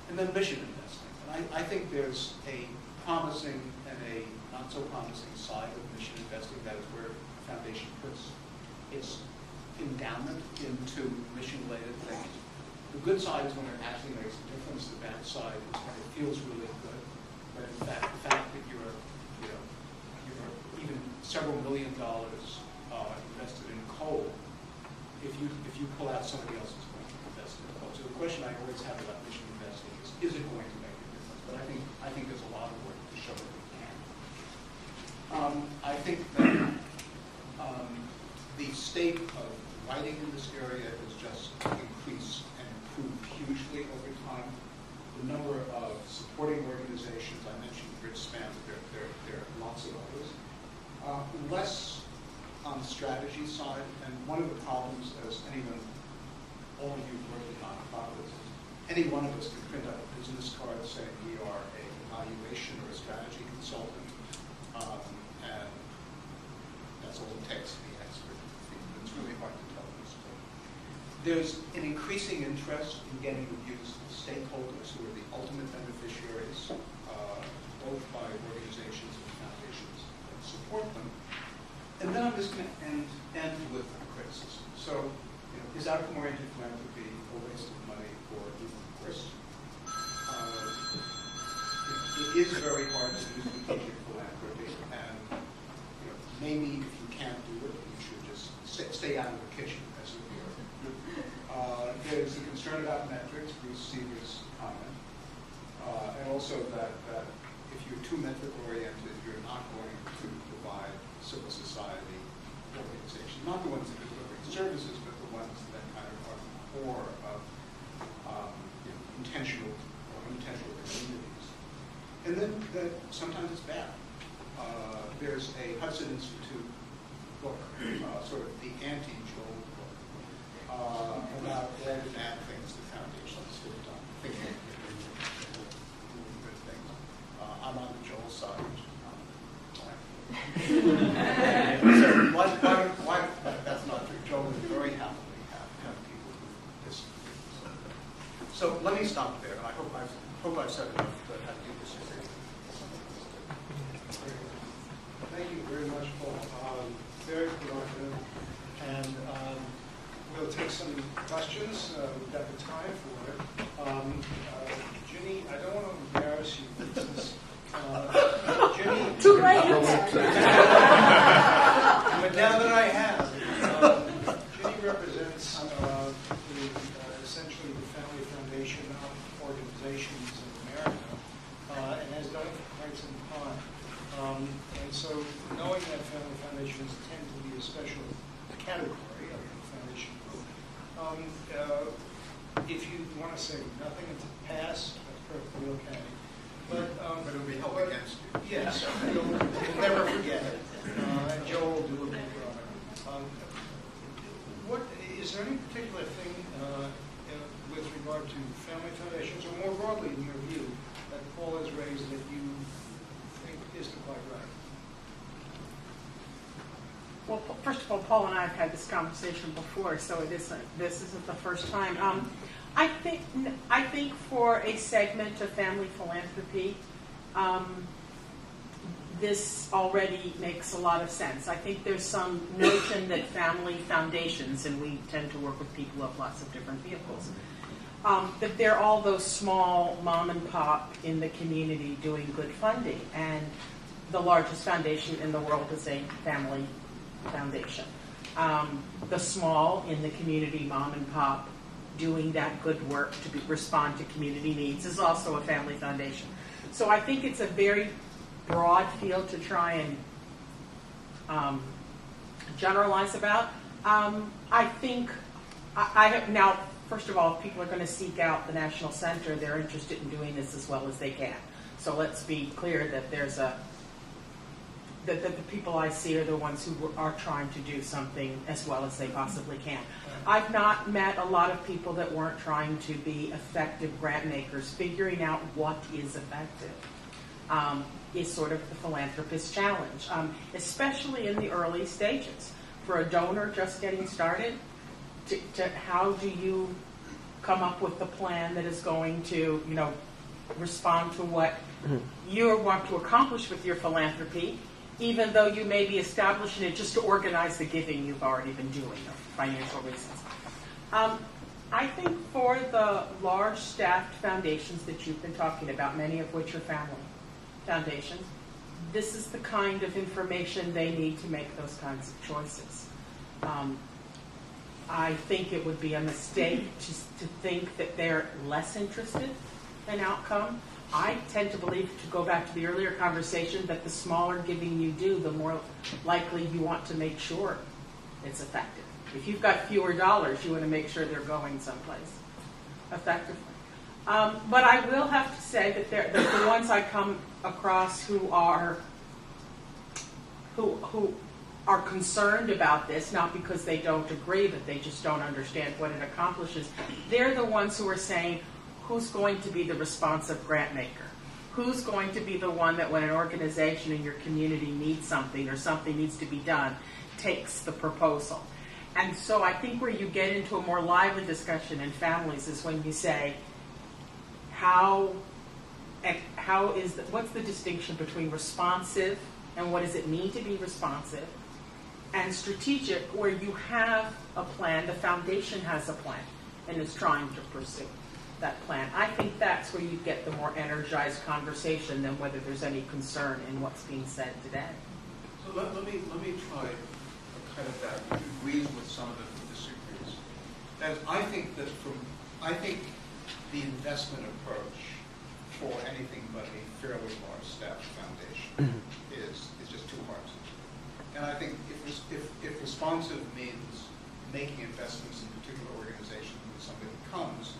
and then mission investing. And I think there's a promising and a not so promising side of mission investing. That is where a foundation puts its endowment into mission-related things. The good side is when it actually makes a difference. The bad side is when it feels really good. But in fact, the fact that you're even several $1 million invested in coal if you pull out, somebody else is going to invest in it. So the question I always have about mission investing is it going to make a difference? But I think there's a lot of work to show that it can. I think that the state of writing in this area has just increased and improved hugely over time. The number of supporting organizations, I mentioned Brest, there are lots of others. Less on the strategy side, and one of the problems, as all of you work in nonprofits, any one of us can print out a business card saying we are a evaluation or a strategy consultant, and that's all it takes to be an expert. It's really hard to tell this story. There's an increasing interest in getting the views of stakeholders who are the ultimate beneficiaries, both by organizations and foundations that support them. And then I'm just going to end with a criticism. So, is outcome-oriented philanthropy a waste of money for youth? Of course. It is very hard to do strategic philanthropy, and maybe if you can't do it, you should just stay out of the kitchen, as it were. There's a concern about metrics, Bruce Seaver's comment, and also that if you're too metric-oriented, you're not going to provide civil society organizations, not the ones that are delivering services, but the ones that kind of are the core of intentional communities. And then sometimes it's bad. There's a Hudson Institute book, sort of the anti-Joel book, about all the bad things the foundations have done, thinking they're doing good things. I'm on the Joel side, which is not so that's not true. Joel would very happily have people who disagree. So let me stop there, and I hope I've said enough to have you disagree. Thank you very much, Paul. Very productive. And we'll take some questions. We've got the time for it. Ginny, I don't want to embarrass you with this. Ginny. Too late. But now that I have, Ginny represents essentially the Family Foundation organizations in America, and has done it for quite some time. And so knowing that family foundations tend to be a special category of the foundation group, if you want to say nothing to pass, that's perfectly okay. But it'll be held against you. Yes, you'll never forget it. And Joe will do a good job. Is there any particular thing with regard to family foundations, or more broadly in your view, that Paul has raised that you think isn't quite right? Well, first of all, Paul and I have had this conversation before, so this isn't the first time. I think for a segment of family philanthropy, this already makes a lot of sense. I think there's some notion that family foundations, and we tend to work with people of lots of different vehicles, that they're all those small mom and pop in the community doing good funding, and the largest foundation in the world is a family foundation. The small in the community mom and pop doing that good work to respond to community needs is also a family foundation. So I think it's a very broad field to try and generalize about. I think I have now, first of all, if people are going to seek out the National Center, they're interested in doing this as well as they can. So let's be clear that there's that the people I see are the ones who are trying to do something as well as they possibly can. I've not met a lot of people that weren't trying to be effective grant makers. Figuring out what is effective is sort of the philanthropist's challenge, especially in the early stages. For a donor just getting started, to how do you come up with the plan that is going to, respond to what you want to accomplish with your philanthropy, even though you may be establishing it just to organize the giving you've already been doing for financial reasons. I think for the large staffed foundations that you've been talking about, many of which are family foundations, this is the kind of information they need to make those kinds of choices. I think it would be a mistake to think that they're less interested in outcome. I tend to believe, to go back to the earlier conversation, that the smaller giving you do, the more likely you want to make sure it's effective. If you've got fewer dollars, you want to make sure they're going someplace effectively. But I will have to say that the ones I come across who are concerned about this, not because they don't agree, but they just don't understand what it accomplishes, they're the ones who are saying, who's going to be the responsive grant maker? Who's going to be the one that when an organization in your community needs something or something needs to be done, takes the proposal? And so I think where you get into a more lively discussion in families is when you say, what's the distinction between responsive and what does it mean to be responsive, and strategic, where you have a plan, the foundation has a plan and is trying to pursue that plan. I think that's where you get the more energized conversation than whether there's any concern in what's being said today. So let me try a kind of that, which agrees with some of it and disagrees. And I think the investment approach for anything but a fairly large staff foundation is just too hard to do. And I think if responsive means making investments in particular organizations when somebody comes,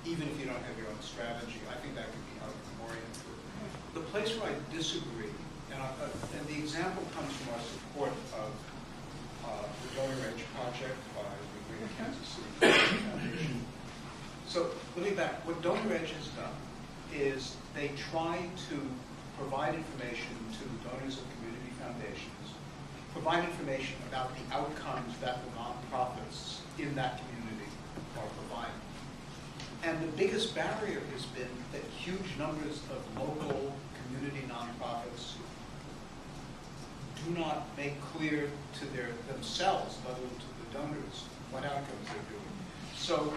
even if you don't have your own strategy, I think that could be outcome-oriented. The place where I disagree, and the example comes from our support of the Donor Edge project by the Greater Kansas City Foundation. So let me back. What Donor Edge has done is they try to provide information to donors of community foundations, provide information about the outcomes that the nonprofits in that community are providing. And the biggest barrier has been that huge numbers of local community nonprofits do not make clear to themselves, let alone to the donors, what outcomes they're doing. So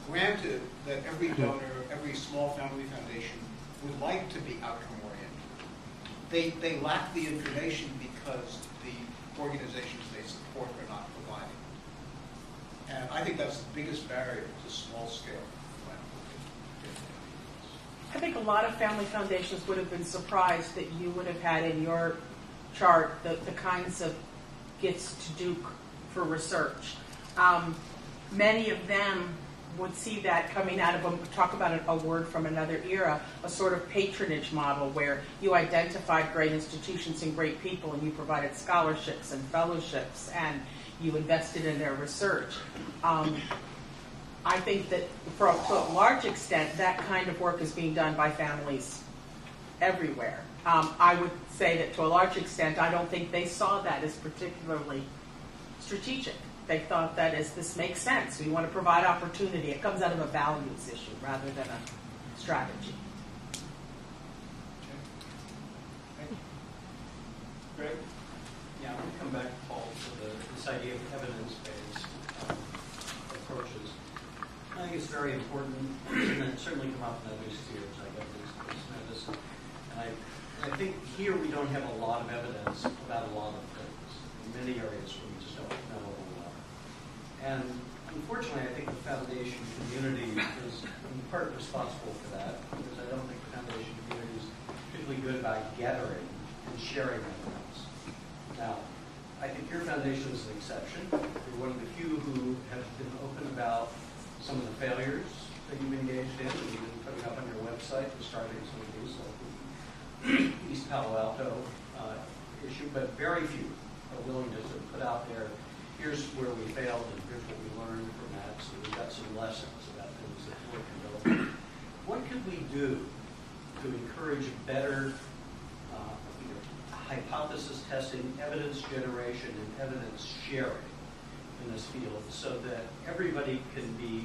granted that every donor, every small family foundation would like to be outcome-oriented, they lack the information because the organizations they support are not providing. And I think that's the biggest barrier to small-scale philanthropy. I think a lot of family foundations would have been surprised that you would have had in your chart the kinds of gifts to Duke for research. Many of them would see that coming out of talk about a word from another era, a sort of patronage model where you identified great institutions and great people and you provided scholarships and fellowships and you invested in their research. I think that to a large extent, that kind of work is being done by families everywhere. I would say that to a large extent, I don't think they saw that as particularly strategic. They thought that this makes sense. We want to provide opportunity. It comes out of a values issue rather than a strategy. Greg? Yeah, I want to come back, Paul, to this idea of evidence-based approaches. I think it's very important, and it certainly come up in other spheres, like evidence-based medicine. And I think here we don't have a lot of evidence about a lot of things. In many areas where we just don't know a whole lot. And unfortunately, I think the foundation community is in part responsible for that, because I don't think the foundation community is particularly good about gathering and sharing evidence. Now, I think your foundation is an exception. You're one of the few who have been open about some of the failures that you've engaged in, and you've been putting up on your website, describing some of these, like the East Palo Alto issue, but very few are willing to sort of put out there, here's where we failed and here's what we learned from that, so we've got some lessons about things that work and don't work. What could we do to encourage better hypothesis testing, evidence generation, and evidence sharing in this field so that everybody can be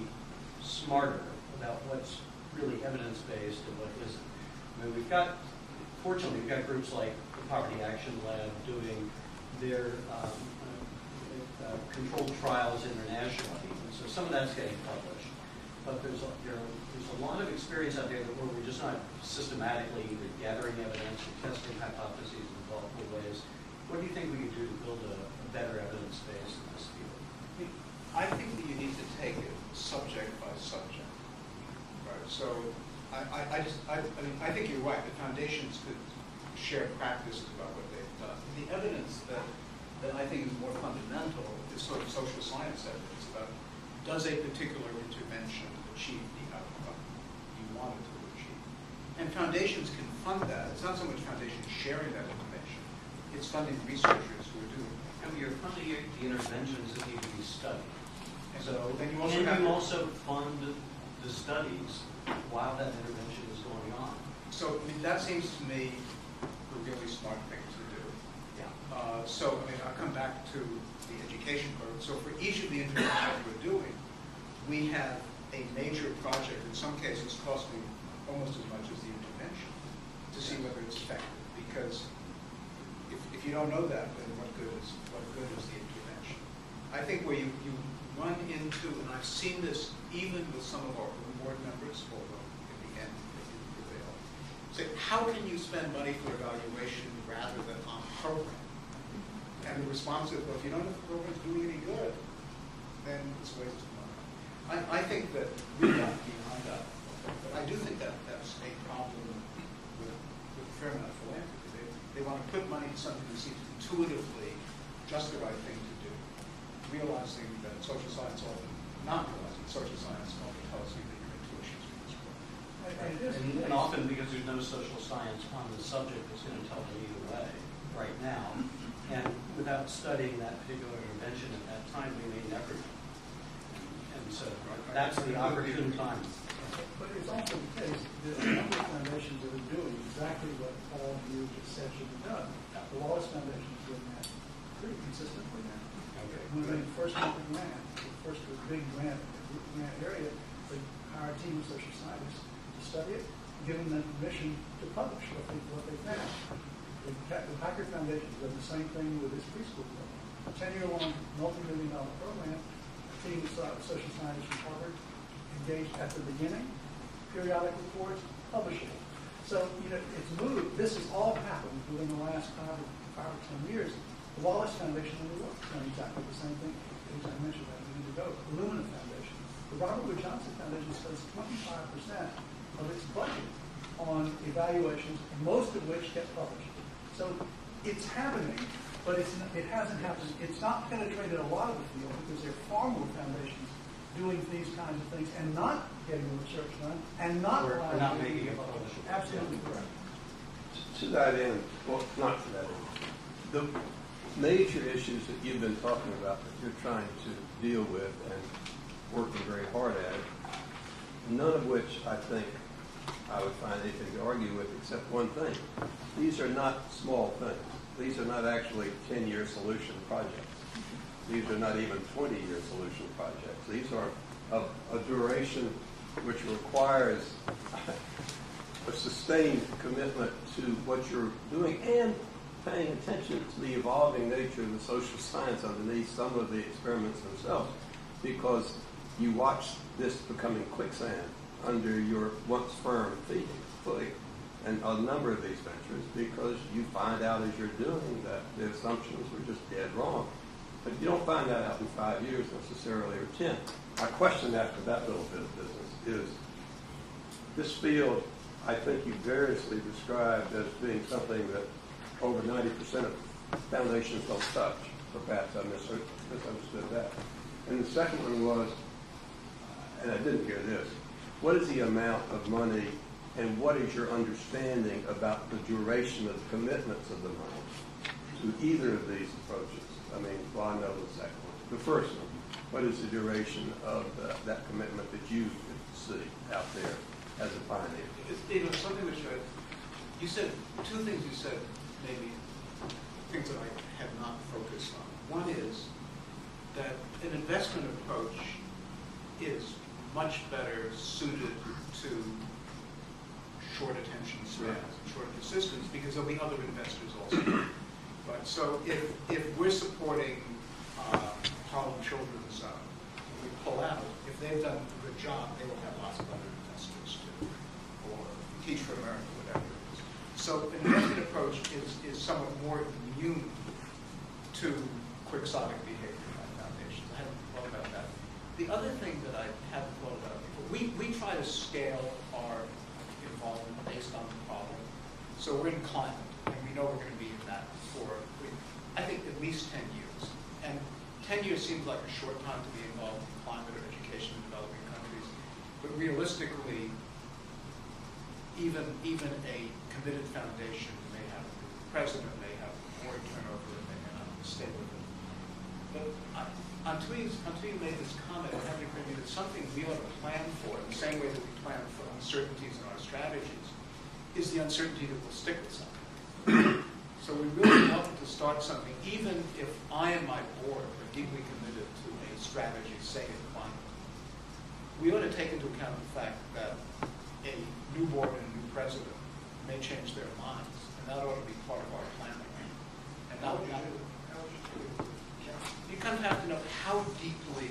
smarter about what's really evidence-based and what isn't? I mean, fortunately, we've got groups like the Poverty Action Lab doing their controlled trials internationally, and so some of that's getting published. But there's a lot of experience out there where we're just not systematically either gathering evidence or testing hypotheses in multiple ways. What do you think we could do to build a better evidence base in this field? I think So I think you're right. The foundations could share practices about what they've done. The evidence that I think is more fundamental is sort of social science evidence about does a particular intervention achieve the outcome you want it to achieve. And foundations can fund that. It's not so much foundations sharing that information. It's funding researchers who are doing it. And you're funding the interventions that need to be studied. And So then you also fund the studies while that intervention is going on. So that seems to me a really smart thing to do. Yeah. I'll come back to the education part. So for each of the interventions we're doing, we have a major project, in some cases costing almost as much as the intervention, to see whether it's effective. Because if you don't know that, then what good is the intervention? I think where you run into, and I've seen this even with some of our board members, although in the end they didn't prevail, say, how can you spend money for evaluation rather than on program? And the response is, well, if you don't know if the program's doing any good, then it's a waste of money. I think that we got beyond that. But I do think that that's a problem with a fair amount of philanthropy. They want to put money into something that seems intuitively just the right thing to do, realizing that social science often, not realizing social science often tells you that your intuitions are wrong. And often because there's no social science on the subject that's going to tell them either way right now. And without studying that particular intervention at that time, we may never know. And so that's the opportune time. But it's also the case that a number of foundations that are doing exactly what all you just said should be done. The Wallace Foundation is doing that pretty consistently now. Okay. When they first got the grant, the first big grant area, they hired a team of social scientists to study it, giving them permission to publish what they found. The Packard Foundation does the same thing with its preschool program. A 10-year-long, multi-million-dollar program. A team of social scientists from Harvard engaged at the beginning, periodic reports, publishable. So, it's moved. This has all happened within the last 5 or 10 years. The Wallace Foundation in New York has done exactly the same thing. As I mentioned that a minute ago, the Lumina Foundation. The Robert Wood Johnson Foundation spends 25% of its budget on evaluations, most of which get published. So it's happening, but it hasn't happened. It's not penetrated a lot of the field because there are far more foundations doing these kinds of things and not getting the research done and not making it published. Absolutely correct. To that end, well, not to that end, the major issues that you've been talking about that you're trying to deal with and working very hard at, none of which I think I would find anything to argue with except one thing. These are not small things. These are not actually 10-year solution projects. These are not even 20-year solution projects. These are of a duration which requires a sustained commitment to what you're doing and paying attention to the evolving nature of the social science underneath some of the experiments themselves, because you watch this becoming quicksand under your once firm feet, and a number of these ventures, because you find out as you're doing that the assumptions were just dead wrong. But you don't find that out in 5 years necessarily, or 10. My question after that little bit of business is, this field, I think you variously described as being something that over 90% of foundations don't touch, or perhaps I misunderstood that. And the second one was, and I didn't hear this, what is the amount of money and what is your understanding about the duration of the commitments of the money to either of these approaches? I mean, well, I know the second one. The first one, what is the duration of that commitment that you see out there as a pioneer? David, something which you said, two things you said, maybe things that I have not focused on. One is that an investment approach is much better suited to short attention spans and short persistence because there'll be other investors also. Right. So if we're supporting Harlem Children's, we pull out, if they've done a good job, they will have lots of other investors too, or Teach for America, whatever it is. So an investment approach is somewhat more immune to quixotic behavior by foundations. I haven't thought about that The other thing that I haven't thought about before, we try to scale our involvement based on the problem. So we're in climate, and we know we're going to be in that for, I think, at least 10 years. And 10 years seems like a short time to be involved in climate or education in developing countries. But realistically, even a committed foundation may have, the president may have more turnover and may not stay with it. But until you made this comment, it had to occur to me that something we ought to plan for, in the same way that we plan for uncertainties in our strategies, is the uncertainty that we'll stick with something. So we really want to start something, even if I and my board are deeply committed to a strategy, say in climate. We ought to take into account the fact that a new board and a new president may change their minds, and that ought to be part of our planning. And that would you kind of have to know how deeply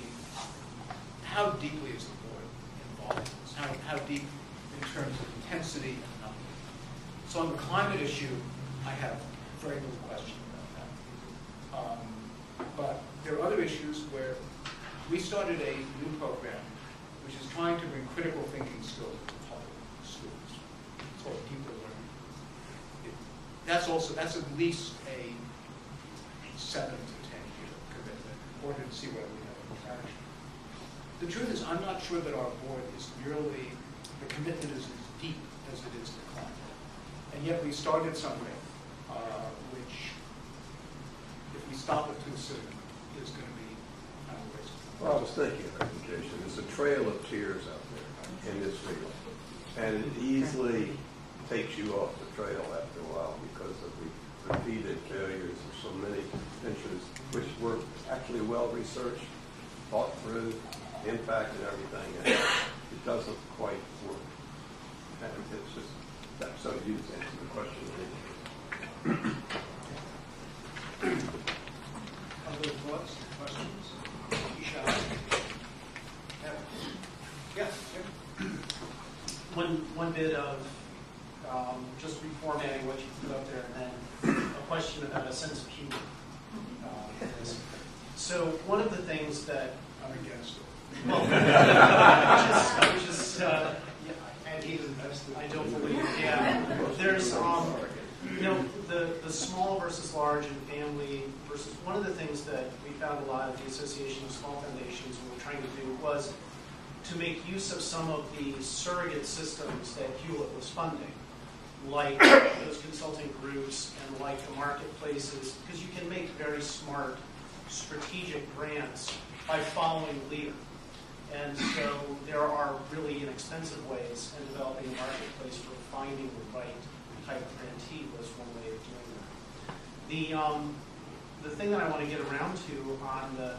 is the board involved in this? How deep in terms of intensity and number? So on the climate issue, I have very little question about that. But there are other issues where we started a new program which is trying to bring critical thinking skills to public schools. It's called deeper learning. That's at least a 7 to 10 year commitment in order to see whether we have any traction. The truth is, I'm not sure that our board is merely, the commitment is as deep as it is to climate. And yet we started something which, if we stop it too soon, is going to be kind of wasted. Well, I was thinking of education. There's a trail of tears out there in this field. And it easily takes you off the trail after a while because of the repeated failures of so many ventures, which were actually well researched, thought through, impact and everything, and it doesn't quite work. And it's just, that's so you to answer the question. Other thoughts, questions? Yeah. One bit of just reformatting what you put up there, and then a question about a sense of humor. So one of the things that I'm against it. Well, which is and even I don't believe. Yeah, there's the small versus large and family versus. One of the things that we found a lot of the Association of Small Foundations were trying to do was to make use of some of the surrogate systems that Hewlett was funding, like those consulting groups and like the marketplaces, because you can make very smart strategic grants by following the leader. And so there are really inexpensive ways in developing a marketplace for finding the right type of grantee was one way of doing that. The thing that I want to get around to on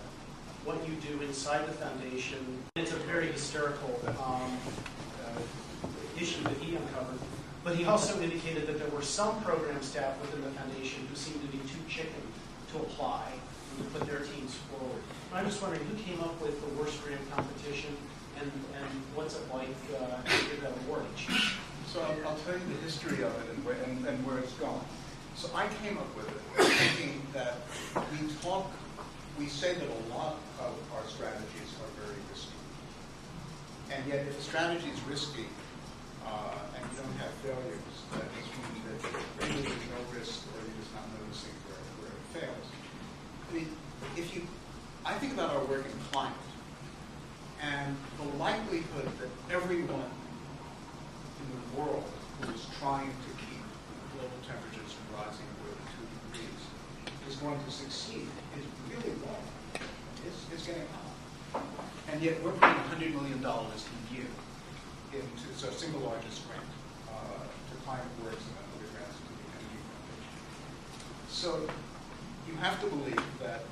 what you do inside the foundation, it's a very hysterical issue that he uncovered, but he also indicated that there were some program staff within the foundation who seemed to be too chicken to apply and to put their teams forward. And I'm just wondering who came up with the worst grant competition and what's it like to give that award each year? So I'll tell you the history of it and where it's gone. So I came up with it thinking that we say that a lot of our strategies are very risky. And yet if a strategy is risky and you don't have failures, that just means that either there's no risk or you're just not noticing where it fails. I mean, I think about our work in climate and the likelihood that everyone in the world who is trying to keep global temperatures from rising more than 2 degrees is going to succeed is really low. It's getting hot. And yet we're putting $100 million a year into, it's our single largest grant to climate works and other grants to the Energy Foundation. So you have to believe that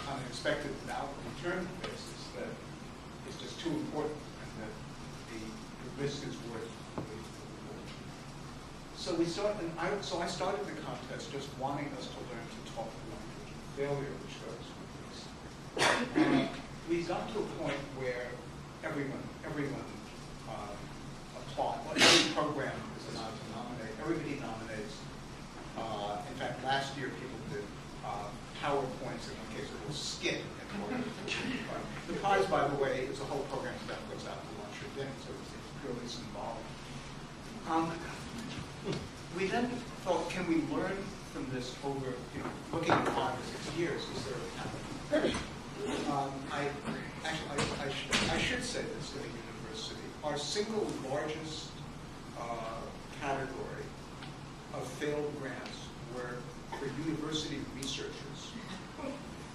on an expected now return basis that it's just too important and that the risk is worth the reward. So I started the contest just wanting us to learn to talk the language of failure, which goes with this. We got to a point where everyone applaud. Well, every program is allowed to nominate. Everybody nominates. In fact, last year people did PowerPoints in one case, a little skit in order to The prize, by the way, is a whole program that goes out to lunch or dinner, so it's purely symbolic. We then thought, can we learn from this over, looking at 5 or 6 years? Is there a pattern? I should say this at a university. Our single largest category of failed grants were for university researchers.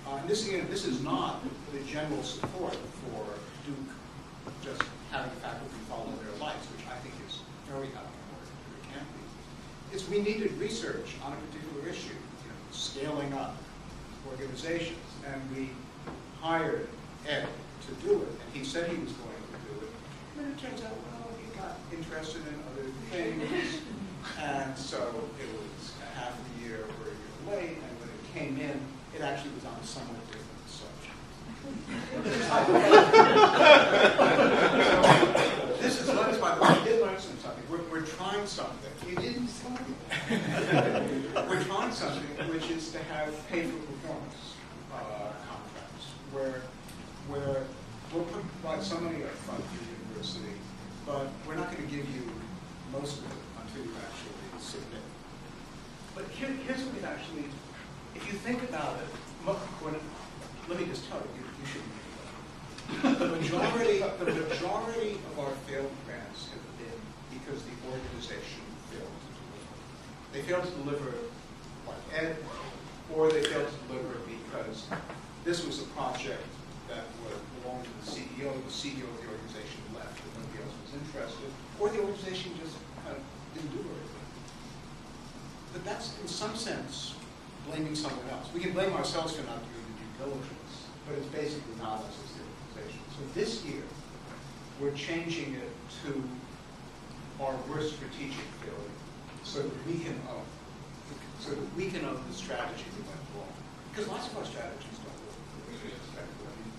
And this is not the general support for Duke just having faculty follow their lights, which I think is very important. It can't be. It's we needed research on a particular issue, scaling up organizations, and we hired Ed to do it, and he said he was going to do it. And then it turns out, well, he got interested in other things, and so it was a half a year or a year late, and when it came in, it actually was on a somewhat different subject. This is learned, by the way, I did learn something. We're trying something. You didn't tell me. We're trying something which is to have pay-for-performance contracts, where we'll provide some money up front to the university, but we're not going to give you most of it until you actually submit. But here's what it actually, if you think about it, let me just tell you, you shouldn't think about it. The majority of our failed grants have been because the organization failed to deliver. They failed to deliver like Ed, or they failed to deliver because this was a project that belonged to the CEO of the organization left, and nobody else was interested, or the organization just kind of didn't do anything. But that's, in some sense, blaming someone else. We can blame ourselves for not doing the due diligence, but it's basically not us as the organization. So this year, we're changing it to our worst strategic failure, so that we can own the strategy that went wrong. Because lots of our strategies don't work the way we expect. I mean,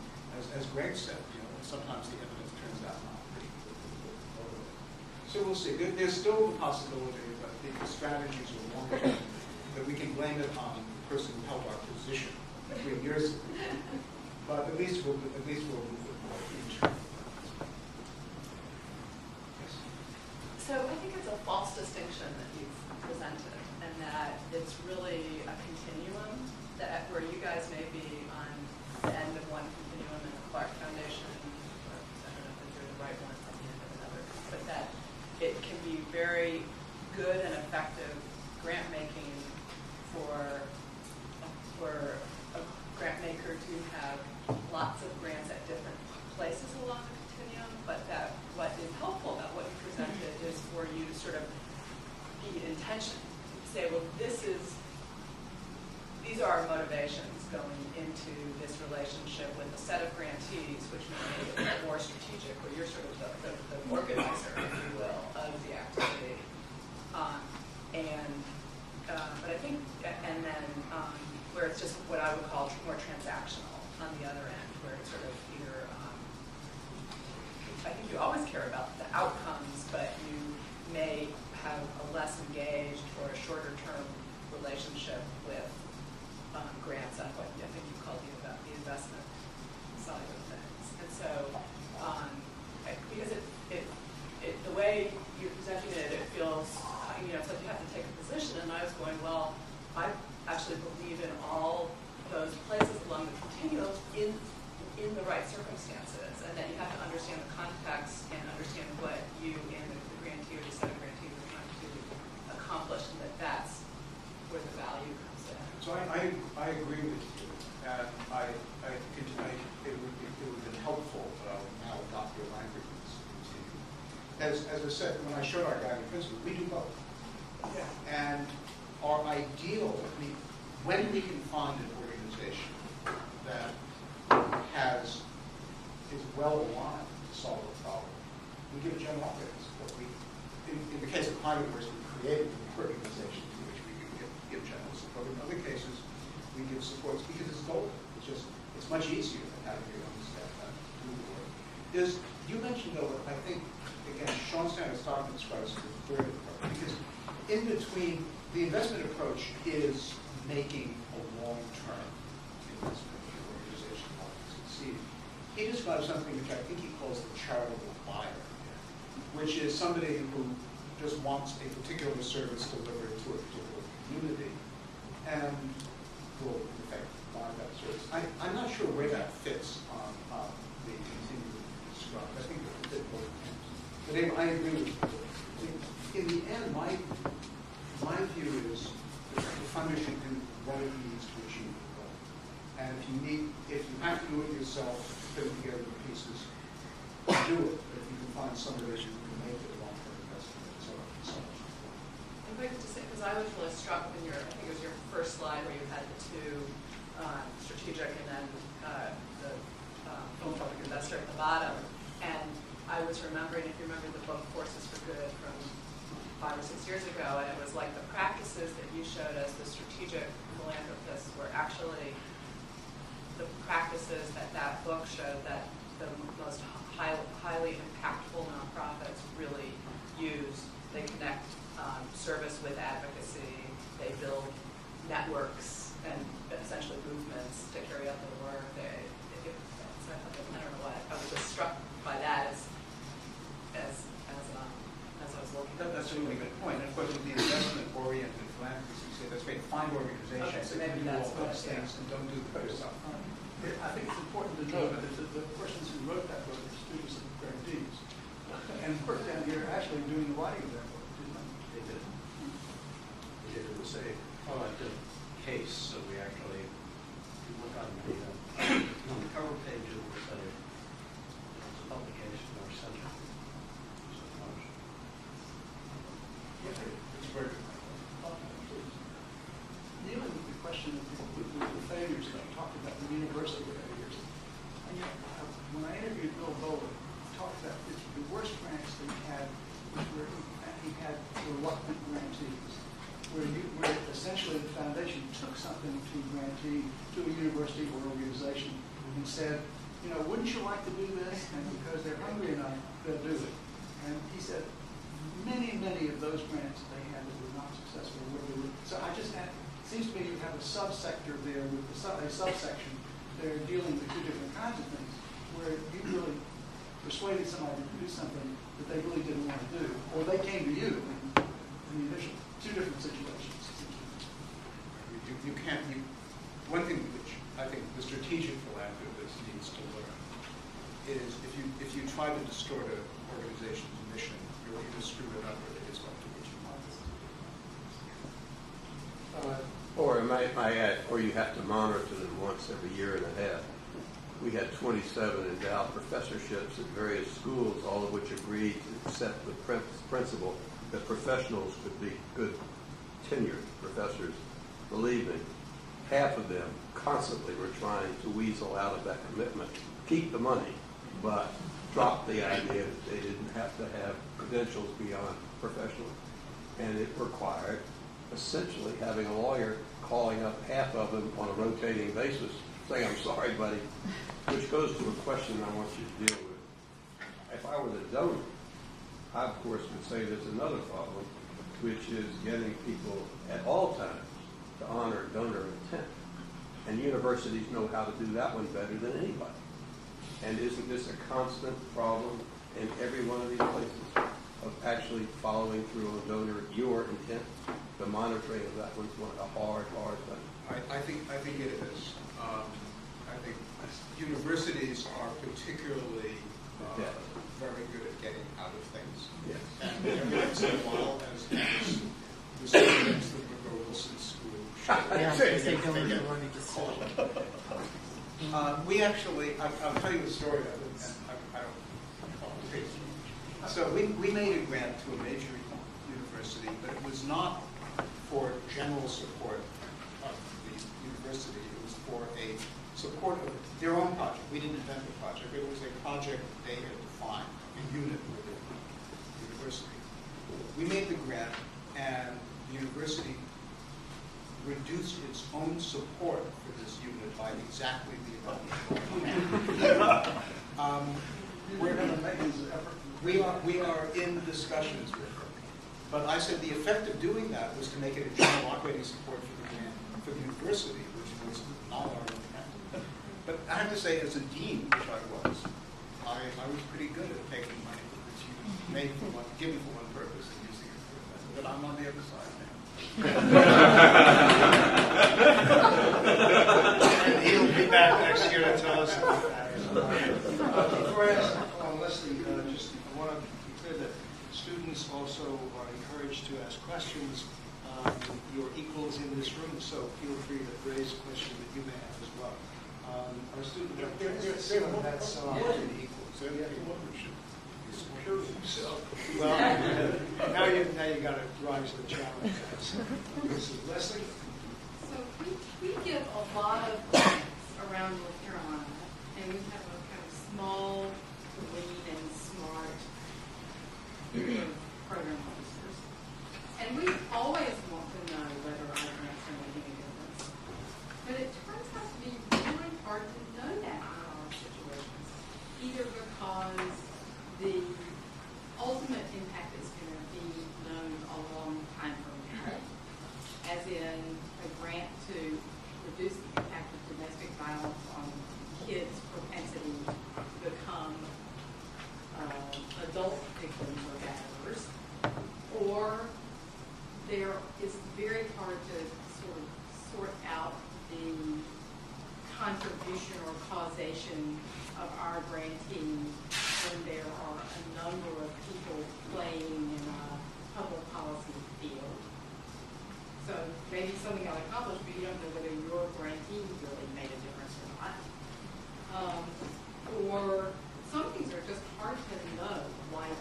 as Greg said, sometimes the evidence turns out not pretty good. So we'll see. There's still the possibility that the strategies are long-term, that we can blame it on the person who held our position 3 years ago. But at least we'll move it more into. Yes. So I think it's a false distinction that you've presented, and that it's really a continuum that where you guys may be on the end of one continuum in the Clark Foundation, or I don't know if you're the right one at the end of another, but that it can be very good and effective grant making for a grant maker to have lots of grants at different places along the continuum, but that what is helpful about what you presented is for you to sort of be intention. Say, well, these are our motivations going into this relationship with a set of grantees, which may be more strategic, where you're sort of the organizer, if you will, of the activity. But I think, and then where it's just what I would call more transactional on the other end, where it's sort of either, I think you always care about the outcomes, but you may have a less engaged or a shorter term relationship with grants on what I think you called the investment side of things. And so, because the way you're presenting it feels, it's like you have to take a position, and I was going, well, I actually believe in all those places along the continuum in the right circumstances, and that you have to understand the context and understand what you and the grantee or the set of grantees are trying to accomplish, and that's where the value comes in. So I agree with you, and it would have been helpful, but I'll now adopt your language in this continue. As I said, when I showed our guiding principle, we do both. Yeah. And our ideal, when we can find an organization that is well aligned to solve a problem, we give a general operating support. In the case of Climate Works, we created an organization to which we can give general support. In other cases, we give support because it's golden. It's much easier than having your own staff do the work. You mentioned, though, I think, again, Sean Stan is talking to us as the third approach, because in between, the investment approach is making a long-term investment in your organization to succeed. of something which I think he calls the charitable buyer, which is somebody who just wants a particular service delivered to a particular community and will, in effect, buy that service. I'm not sure where that fits on the continuum described. I think it would fit both things. But Dave, I agree with you. In the end, my view is that the funder should do what it needs to achieve the goal. And if you have to do it yourself, put together the pieces, do it. But if you can find somebody who can make it a long-term investment, so on. I'd like to say, because I was really struck in your, I think it was your first slide where you had the two strategic and then the philanthropic investor at the bottom. And I was remembering, if you remember the book Forces for Good from 5 or 6 years ago, and it was like the practices that you showed as the strategic philanthropists were actually the practices that that book showed that the most highly impactful nonprofits really use. They connect service with advocacy. They build networks and essentially movements to carry out their work. I don't know what. I was just struck by that as I was looking. That's a really good point. And of course, with the investment-oriented philanthropy, you say that's great. Find organizations Okay, so maybe that do that's all those what, things and don't do the good stuff. I think it's important to know that the persons who wrote that book are students of grantees. And of course, down here, actually doing the writing of that book, didn't they? They did. They did. It was a proactive case, so we actually look on the cover page of the study. It's a publication or center. It's very good. Even the question of the failures that I talked about, the university failures. And yet, when I interviewed Bill Bowler, he talked about the worst grants that he had was where he had reluctant grantees, where essentially the foundation took something to grantee to a university or organization and said, wouldn't you like to do this? And because they're hungry enough, they'll do it. And he said, many of those grants that they had that were not successful. So I just had. It seems to me you have a subsector there with a subsection. They're dealing with two different kinds of things, where you really persuaded somebody to do something that they really didn't want to do, or they came to you in the initial. Two different situations. You can't. One thing which I think the strategic philanthropist needs to learn is if you try to distort an organization's mission, you'll either screw it up or they just won't do what you want. Or I add, or you have to monitor them once every year and a half. We had 27 endowed professorships at various schools, all of which agreed to accept the principle that professionals could be good tenured professors. Believe me, half of them constantly were trying to weasel out of that commitment, keep the money, but drop the idea that they didn't have to have credentials beyond professional. And it required essentially having a lawyer calling up half of them on a rotating basis, saying, I'm sorry, buddy, which goes to a question I want you to deal with. If I were the donor, I, of course, would say there's another problem, which is getting people at all times to honor donor intent. And universities know how to do that one better than anybody. And isn't this a constant problem in every one of these places of actually following through on donor your intent? The monitoring of that one's one a hard thing. I think it is. I think universities are particularly very good at getting out of things. Yes. And every once in a while, as the students that would go Wilson School, they get caught. We actually, I'll tell you a story of it. I don't. So we made a grant to a major university, but it was not for general support of the university. It was for a support of their own project. We didn't invent the project. It was a project they had defined, a unit within the university. We made the grant, and the university reduced its own support for this unit by exactly the amount. We're going to make this effort. We are in discussions with her. But I said the effect of doing that was to make it a general operating support for the grant for the university, which was not our intent. But I have to say, as a dean, which I was, I was pretty good at taking money that you made for one, given for one purpose and using it for another. But I'm on the other side now. And he'll be back next year to tell us about that. Before I ask Leslie, I want to be clear that students also are encouraged to ask questions. Your equals in this room, so feel free to raise a question that you may have as well. Our student, that's more than equals. Well, now you got to rise to the challenge. This is Leslie. So we give a lot of grants around North Carolina, and we have a kind of small, lean, and smart group of program officers. And we always want to know whether our grants are making a difference. But it turns out to be really hard to know that in our situations, either because the ultimate impact is going to be known a long time from now, as in a grant to reduce the impact of domestic violence on kids' propensity to become adult victims or batters, or there is very hard to sort of sort out the contribution or causation of our grantee when there are a number of people playing in a public policy field. So maybe something got accomplished, but you don't know whether your grantee really made a difference or not. Or some things are just hard to know, like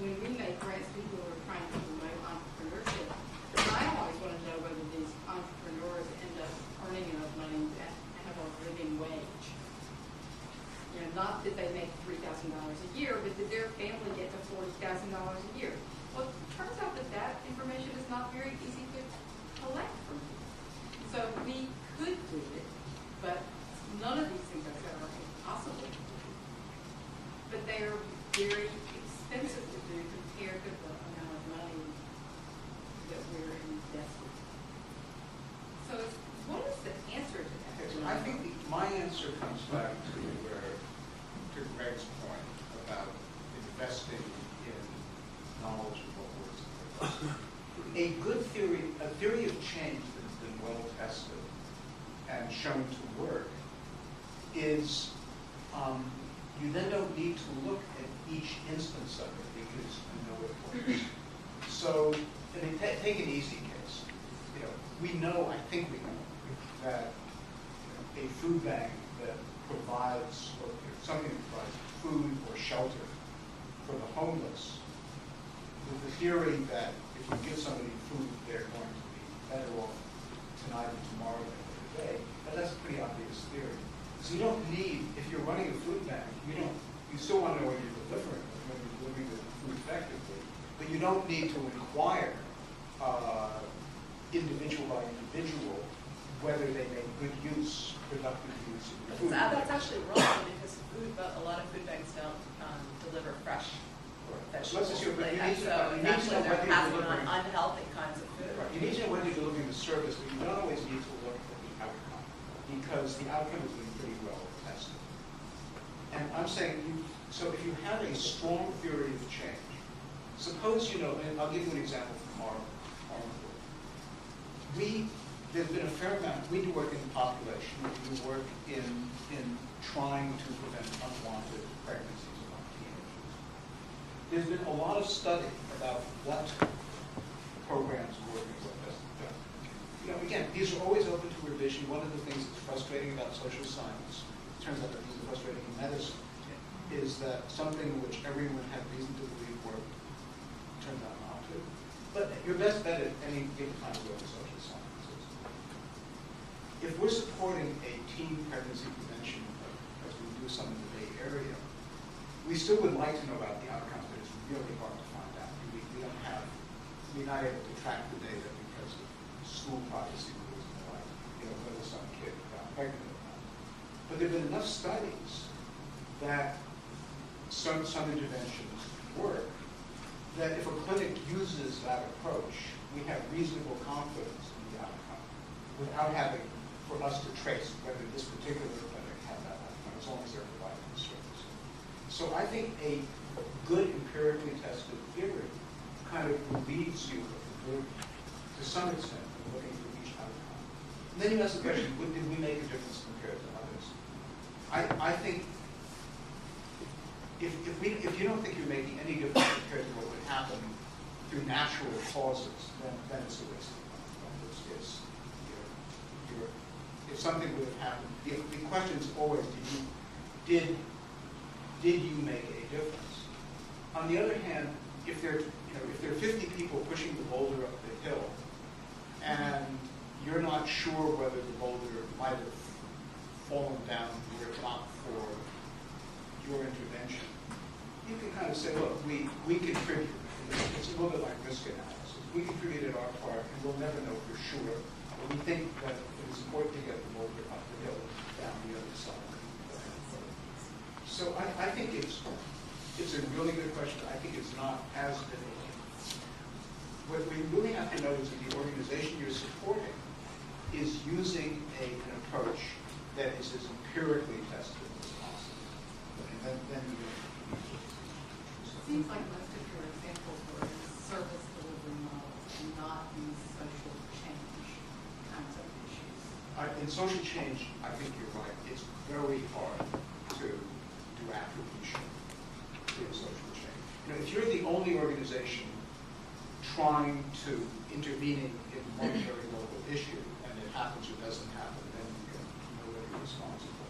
when we make grants, people who are trying to promote entrepreneurship, I always want to know whether these entrepreneurs end up earning enough money to have a living wage. You know, not that they make $3,000 a year, but that their family get to $40,000 a year. Well, it turns out that that information is not very easy to collect from people. So we could do it, but none of these things I said are impossible. But they are very expensive to do compared to the amount of money that we're investing. So what is the answer to that? Okay, so I think my answer comes back to Greg's point about investing in knowledge of what works. A good theory, a theory of change that has been well tested and shown to work is you then don't need to look at each instance of it because you know it works. So, I mean, take an easy case. You know, we know, I think we know, that a food bank that provides, or something that provides food or shelter for the homeless, with the theory that if you give somebody food, they're going to be better off tonight and tomorrow than today, that's a pretty obvious theory. So you don't need, if you're running a food bank, you still want to know whether you're delivering the food effectively, but you don't need to inquire individual by individual whether they make good use, productive use of the food. That's actually wrong because a lot of food banks don't deliver fresh vegetables. So let's assume, actually they're passing on unhealthy kinds of food. Right. You need to know whether you're delivering the service, but you don't always need to look at the outcome because the outcome has been pretty well tested. And I'm saying, so if you have a strong theory of change, suppose you know, and I'll give you an example from our group. There's been a fair amount, we do work in the population, we do work in trying to prevent unwanted pregnancies among teenagers. There's been a lot of study about what programs work and what doesn't work. You know, again, these are always open to revision. One of the things that's frustrating about social science, it turns out that these are frustrating in medicine, is that something which everyone had reason to believe worked turns out not to. But your best bet at any given time to go to social sciences. If we're supporting a teen pregnancy prevention, as we do some in the Bay Area, we still would like to know about the outcomes, but it's really hard to find out. We're not able to track the data because of school privacy rules and the like, whether some kid got pregnant or not. But there have been enough studies that some interventions work, that if a clinic uses that approach, we have reasonable confidence in the outcome without having for us to trace whether this particular clinic had that outcome, as long as they're providing the service. a good empirically tested theory kind of relieves you of the burden to some extent of looking for each outcome. And then you ask the question, did we make a difference compared to others? I think if you don't think you're making any difference compared to what would happen through natural causes, then it's a waste of time. If something would have happened, the question is always, did you make a difference? On the other hand, if there are 50 people pushing the boulder up the hill, and you're not sure whether the boulder might have fallen down were it not for your intervention, you can kind of say, look, we contributed. It's a little bit like risk analysis. We contributed our part, and we'll never know for sure. But we think that it is important to get the boulder up the hill, down the other side. So I think it's a really good question. I think it's not as difficult. What we really have to know is that the organization you're supporting is using an approach that is as empirically tested as possible. And then you seems like most of your examples were in service delivery models and not these social change kinds of issues. In social change, I think you're right. It's very hard to do attribution through social change. If you're the only organization trying to intervening in one very local issue, and it happens or doesn't happen, then you can know whether you're responsible.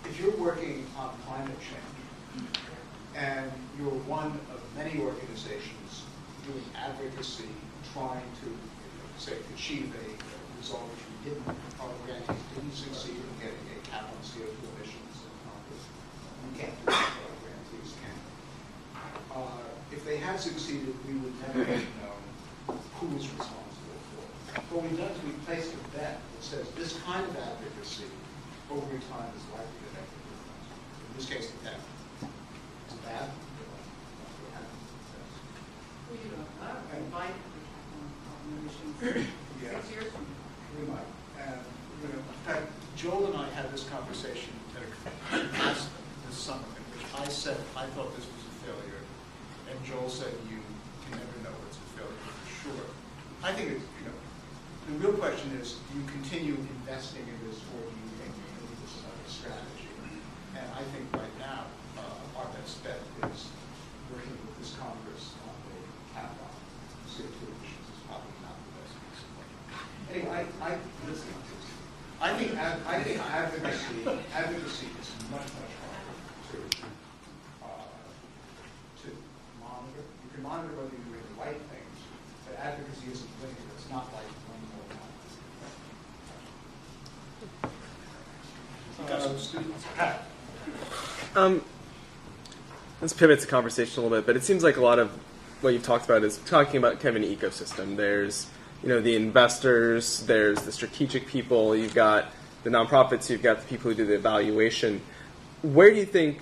If you're working on climate change, and you're one of many organizations doing advocacy, trying to, say, achieve a result which we didn't, our grantees didn't succeed in getting a cap on CO2 emissions in Congress. We can't do that, our grantees can. If they had succeeded, we would never have known who was responsible for it. What we've done is we've placed a bet that says this kind of advocacy over time is likely to make a difference. In this case, the bet. It's bad. We do invite the cap on carbon emissions 6 years from now. We might. And, in fact, Joel and I had this conversation at a class this summer in which I said I thought this was a failure, and Joel said you can never know it's a failure for sure. I think it's, the real question is, do you continue investing in this, or do you think maybe this is not a strategy? And I think right now, our best bet is working with this Congress on the cap on CO2 emissions is probably not the best piece of work. Anyway, I think advocacy is much harder to monitor. You can monitor whether you're doing the right things, but advocacy isn't linear. It's not like one more one. Let's pivot the conversation a little bit, but it seems like a lot of what you've talked about is talking about kind of an ecosystem. There's, the investors, there's the strategic people, you've got the nonprofits, you've got the people who do the evaluation. Where do you think,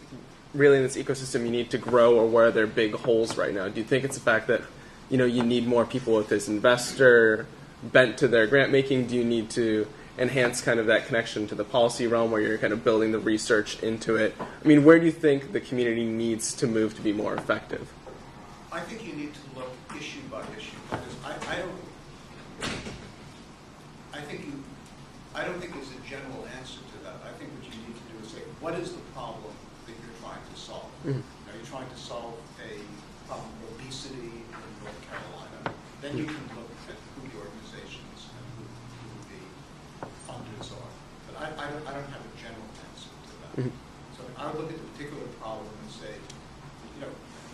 really, in this ecosystem you need to grow, or where are there big holes right now? Do you think it's the fact that, you need more people with this investor bent to their grant making? Do you need to enhance kind of that connection to the policy realm where you're kind of building the research into it? I mean, where do you think the community needs to move to be more effective? I think you need to look issue by issue. I don't think there's a general answer to that. I think what you need to do is say, what is the problem that you're trying to solve? Mm-hmm. Are you trying to solve a problem of obesity in North Carolina? Then you can look at who the organizations and who the funders are. But I don't have a general answer to that. Mm-hmm. So I would look at the particular problem and say,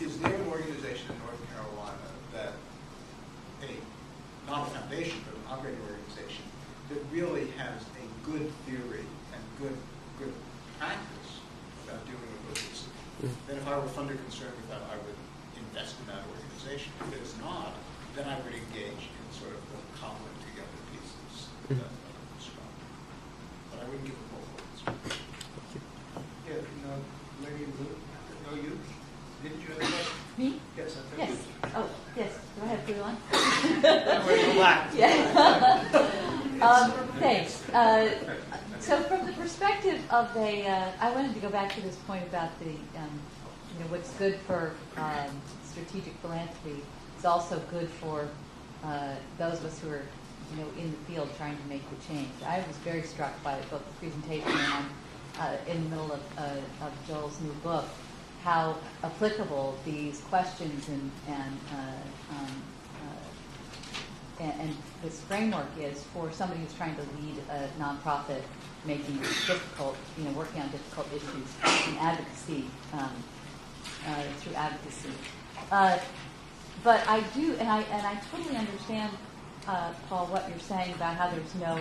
is there an organization in North Carolina that not a foundation, but an operating organization that really has a good theory and good practice about dealing with obesity? Then if I were funder concerned with that, I would invest in that organization. If it is not, then I would engage in sort of the cobbling together pieces that I would describe. But I wouldn't give a whole answer. Yeah, lady in blue. No, you? Didn't you have a question? Me? Yes, I think Yes. you. Oh, yes. Do I have to go on? Relax. Yeah. Thanks. So from the perspective of I wanted to go back to this point about the what's good for strategic philanthropy is also good for those of us who are in the field trying to make the change. I was very struck by both the presentation and in the middle of Joel's new book, how applicable these questions and this framework is for somebody who's trying to lead a nonprofit, making difficult, working on difficult issues in advocacy, through advocacy. But I do, and I totally understand, Paul, what you're saying about how there's no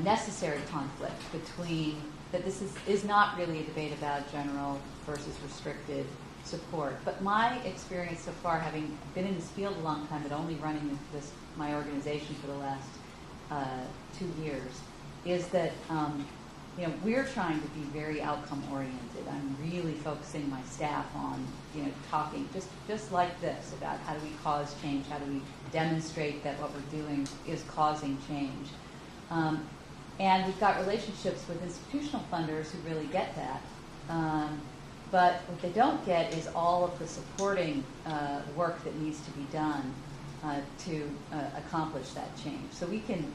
necessary conflict between, that this is not really a debate about general versus restricted support. But my experience so far, having been in this field a long time, but only running my organization for the last 2 years, is that we're trying to be very outcome oriented. I'm really focusing my staff on talking just like this about how do we cause change, how do we demonstrate that what we're doing is causing change. And we've got relationships with institutional funders who really get that. But what they don't get is all of the supporting work that needs to be done to accomplish that change. So we can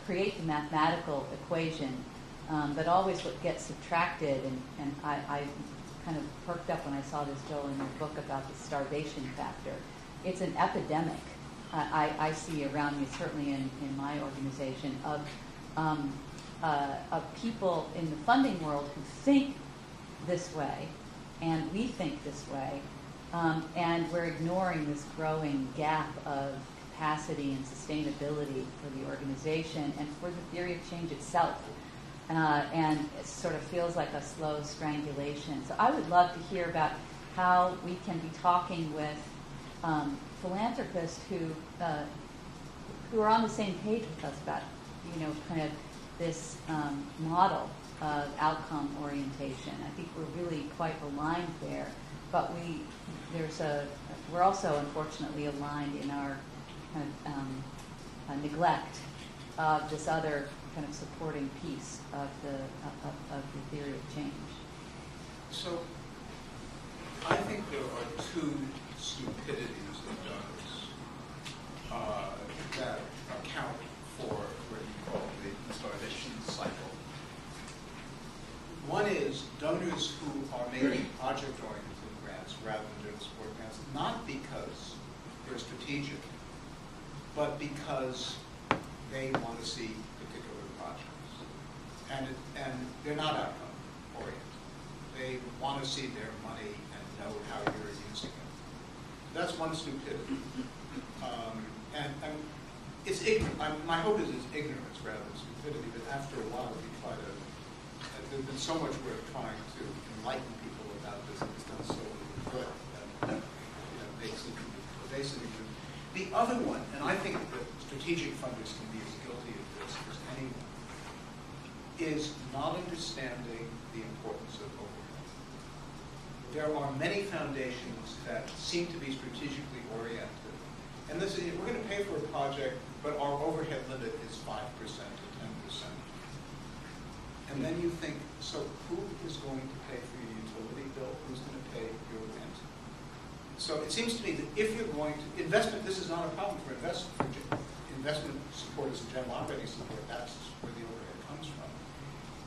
create the mathematical equation, but always what gets subtracted, and I kind of perked up when I saw this, Joel, in your book about the starvation factor. It's an epidemic I see around me, certainly in my organization, of people in the funding world who think this way, and we think this way, and we're ignoring this growing gap of capacity and sustainability for the organization and for the theory of change itself. And it sort of feels like a slow strangulation. So I would love to hear about how we can be talking with philanthropists who are on the same page with us about, kind of this model of outcome orientation. I think we're really quite aligned there, but we're also unfortunately aligned in our kind of neglect of this other kind of supporting piece of the theory of change. So I think there are two stupidities of donors that account for what you call the starvation cycle. One is donors who are making project-oriented grants rather than general support grants, not because they're strategic, but because they want to see particular projects. And they're not outcome-oriented. They want to see their money and know how you're using it. That's one stupidity. And it's ignorant. My hope is it's ignorance rather than stupidity, but after a while we try to, there's been so much work trying to enlighten people about this, and it's done so good that basically. The other one, and I think that strategic funders can be as guilty of this as anyone, is not understanding the importance of overhead. There are many foundations that seem to be strategically oriented. And this is, we're going to pay for a project, but our overhead limit is 5% to 10%. And then you think, so who is going to pay for your utility bill? Who's going to pay your rent? So it seems to me that if you're going to, investment, this is not a problem for investment support as a general operating support, that's where the overhead comes from.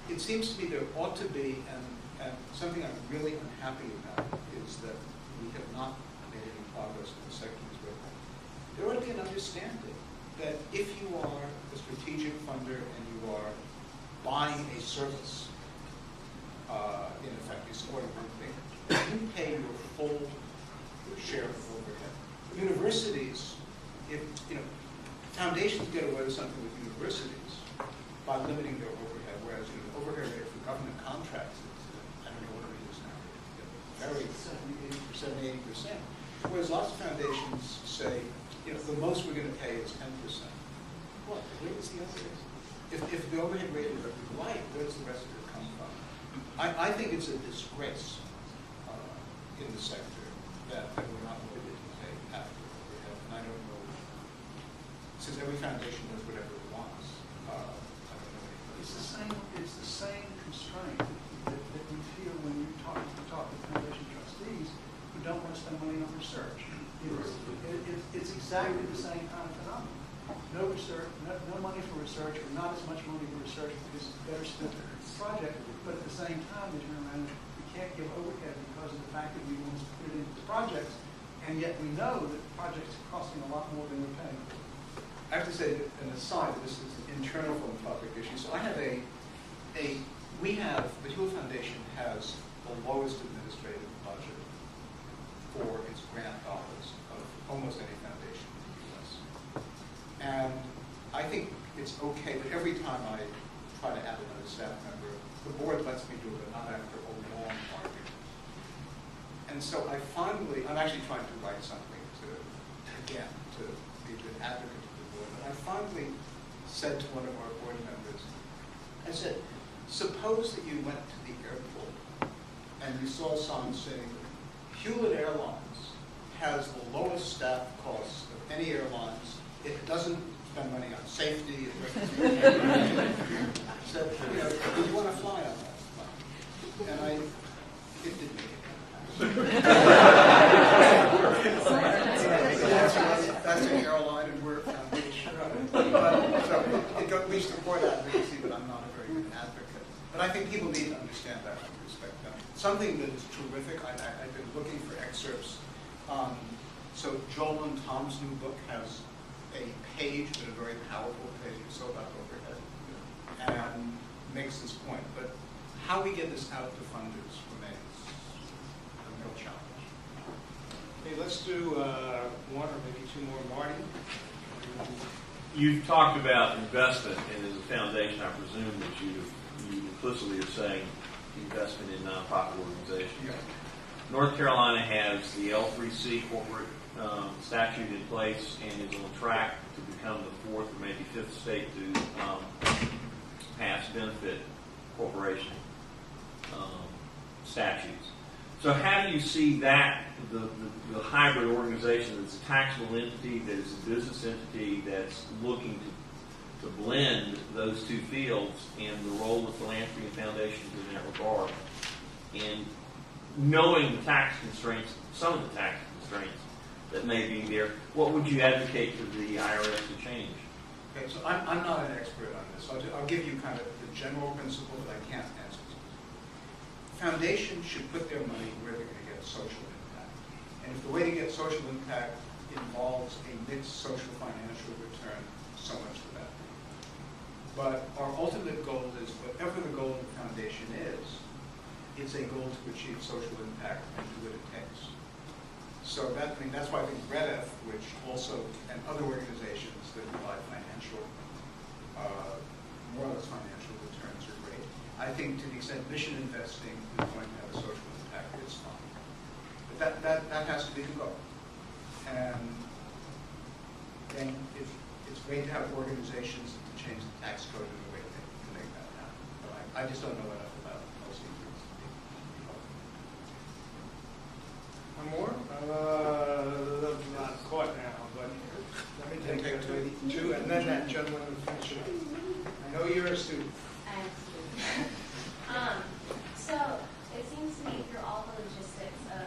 It seems to me there ought to be, and something I'm really unhappy about is that we have not made any progress in the sector. There ought to be an understanding that if you are a strategic funder and you are buying a service, in effect, you're supporting one thing, you pay your full share of overhead. Universities, foundations get away with something with universities by limiting their overhead, whereas the overhead rate for government contracts is, I don't know what it is now, very 70-80%. Whereas lots of foundations say, the most we're going to pay is 10%. What? Where is the other? If the overhead rate is right, where does the rest of it come from? I think it's a disgrace in the sector that we're not willing to pay after overhead. And I don't know, since every foundation does whatever it wants, I don't know. It's the same constraint that we feel when you talk to foundation trustees research. It's exactly the same kind of phenomenon. No research, no money for research, or not as much money for research because it's better spent for the project, but at the same time, they turn around and we can't give overhead because of the fact that we want to put it into the projects, and yet we know that the projects are costing a lot more than we're paying for. I have to say, that an aside, this is an internal philanthropic issue. So I have the Hewlett Foundation has the lowest administrative budget for its grant dollars of almost any foundation in the U.S. And I think it's okay, but every time I try to add another staff member, the board lets me do it, but not after a long argument. And so I'm actually trying to write something to be a good advocate to the board. And I finally said to one of our board members, I said, suppose that you went to the airport and you saw someone saying, Hewlett Airlines has the lowest staff costs of any airlines. It doesn't spend money on safety. It doesn't said, do you want to fly on that? And it didn't make it. That's an airline and we're a foundation. So we support advocacy, but I'm not a very good advocate. But I think people need to understand that and respect them. Something that is terrific, I've been looking for excerpts. So Joel and Tom's new book has a page, but a very powerful page, so about overhead, and makes this point. But how we get this out to funders remains a real challenge. Okay, let's do one or maybe two more. Marty? You've talked about investment, and as a foundation, I presume that you implicitly are saying investment in nonprofit organizations. Yeah. North Carolina has the L3C corporate statute in place and is on track to become the fourth or maybe fifth state to pass benefit corporation statutes. So how do you see that, the hybrid organization that's a taxable entity, that is a business entity that's looking to blend those two fields, and the role of philanthropy and foundations in that regard, and knowing the tax constraints, some of the tax constraints that may be there, what would you advocate for the IRS to change? Okay, so I'm not an expert on this. So I'll give you kind of the general principle, but I can't answer it. Foundations should put their money where they're going to get social impact. And if the way to get social impact involves a mixed social financial return, so much for that. But our ultimate goal is, whatever the goal of the foundation is, it's a goal to achieve social impact and do what it takes. So that's why I think REDF, which also, and other organizations that provide financial, more or less financial returns are great. I think to the extent mission investing is going to have a social impact, it's fine. But that has to be the goal. And then it's great to have organizations that change the tax code in a way that can make that happen. But I just don't know enough about most of these. One more? Not caught now, but let me take two, and then that gentleman will finish it up. I know you're a student. I'm a student. So it seems to me through all the logistics of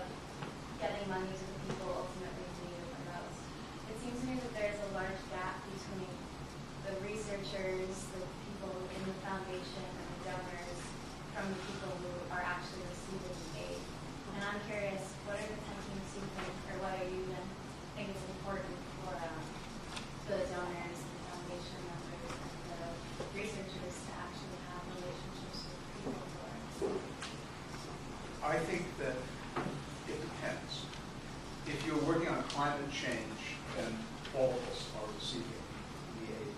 getting money to the people ultimately who need it the most, it seems to me that there's a large gap between the researchers, the people in the foundation, and the donors from the people who are actually receiving the aid. And I'm curious, what are the techniques you think, or what are you think is important for the donors and the foundation members and the researchers to actually have relationships with people who are? I think that it depends. If you're working on climate change, then all of us are receiving the aid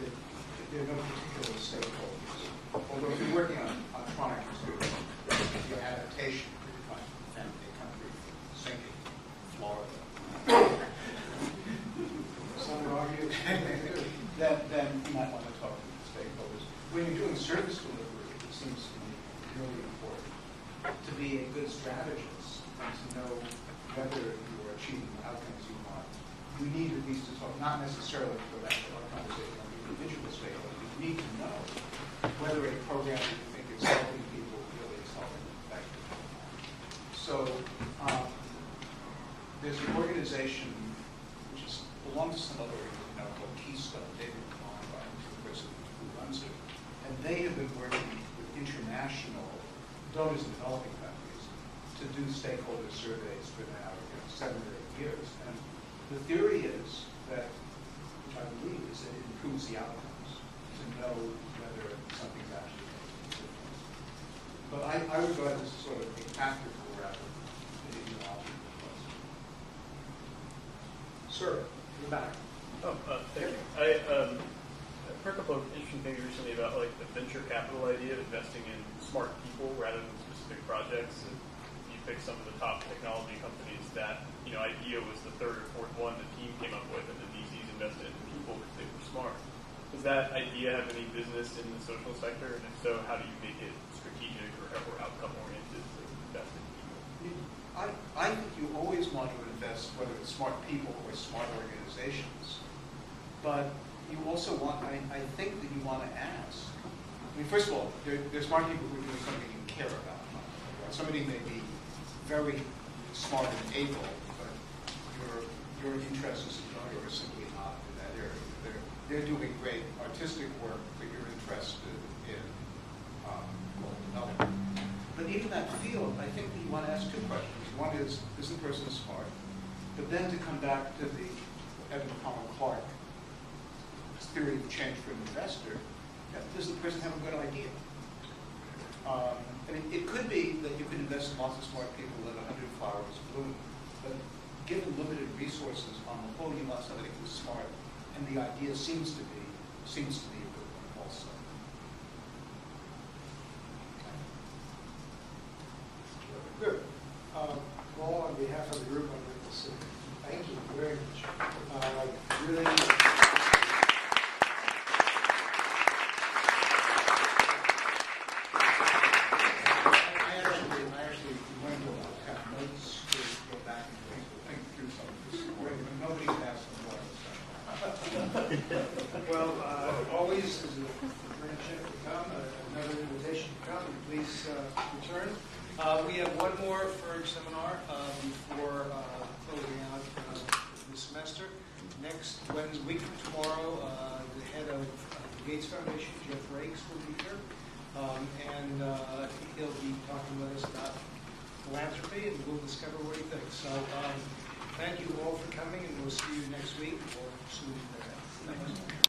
and there are no particular stakeholders. Although if you're working on trying to your adaptation, like a country sinking, Florida, some would argue, then you might want to talk to the stakeholders. When you're doing service delivery, it seems to me really important to be a good strategist and to know whether you're achieving the outcomes you want. You need at least to talk, not necessarily to go back to our conversation on the individual stakeholders. You need to know whether a program that you think is helping people really is helping effectively. So organization which belongs to some other organization now called Keystone, David Conrad, the person who runs it. And they have been working with international donors in developing countries to do stakeholder surveys for now 7 or 8 years. And the theory is that, which I believe, is that it improves the outcomes to know whether something's actually making a difference. But I regard this as sort of a tactical rather than an ideological question. Sir, in the back. Thank you. I heard a couple of interesting things recently about like the venture capital idea of investing in smart people rather than specific projects. And you pick some of the top technology companies that, idea was the third or fourth one the team came up with, and the VCs invested in people because they were smart. Does that idea have any business in the social sector? And if so, how do you make it strategic or outcome-oriented to invest in people? I think you always want to invest, whether it's smart people or smart organizations, but you also want, I think that you want to ask. First of all, there's smart people who are doing something you care about. Right? Somebody may be very smart and able, but your interests as a donor are simply not in that area. They're doing great artistic work, but you're interested in development. But even that field, I think that you want to ask 2 questions. One is the person smart? But then to come back to the Evan Palmer Clark theory of change for an investor, does the person have a good idea? It could be that you could invest in lots of smart people, let 100 flowers bloom, but given limited resources on the whole, you want somebody who's smart, and the idea seems to be a good one also. Good. Well, on behalf of the group, I'd like to say thank you very much. Really. I actually went to have notes to go back and think through some of this story, but nobody's asked them more. Well, always is a great chance to come, another invitation to come, and please return. We have one more FERG seminar before closing out this semester. Next Wednesday, week from tomorrow, the head of the Gates Foundation, Jeff Rakes, will be here. And he'll be talking with us about philanthropy, and we'll discover what he thinks. So thank you all for coming, and we'll see you next week or soon thereafter. Thanks.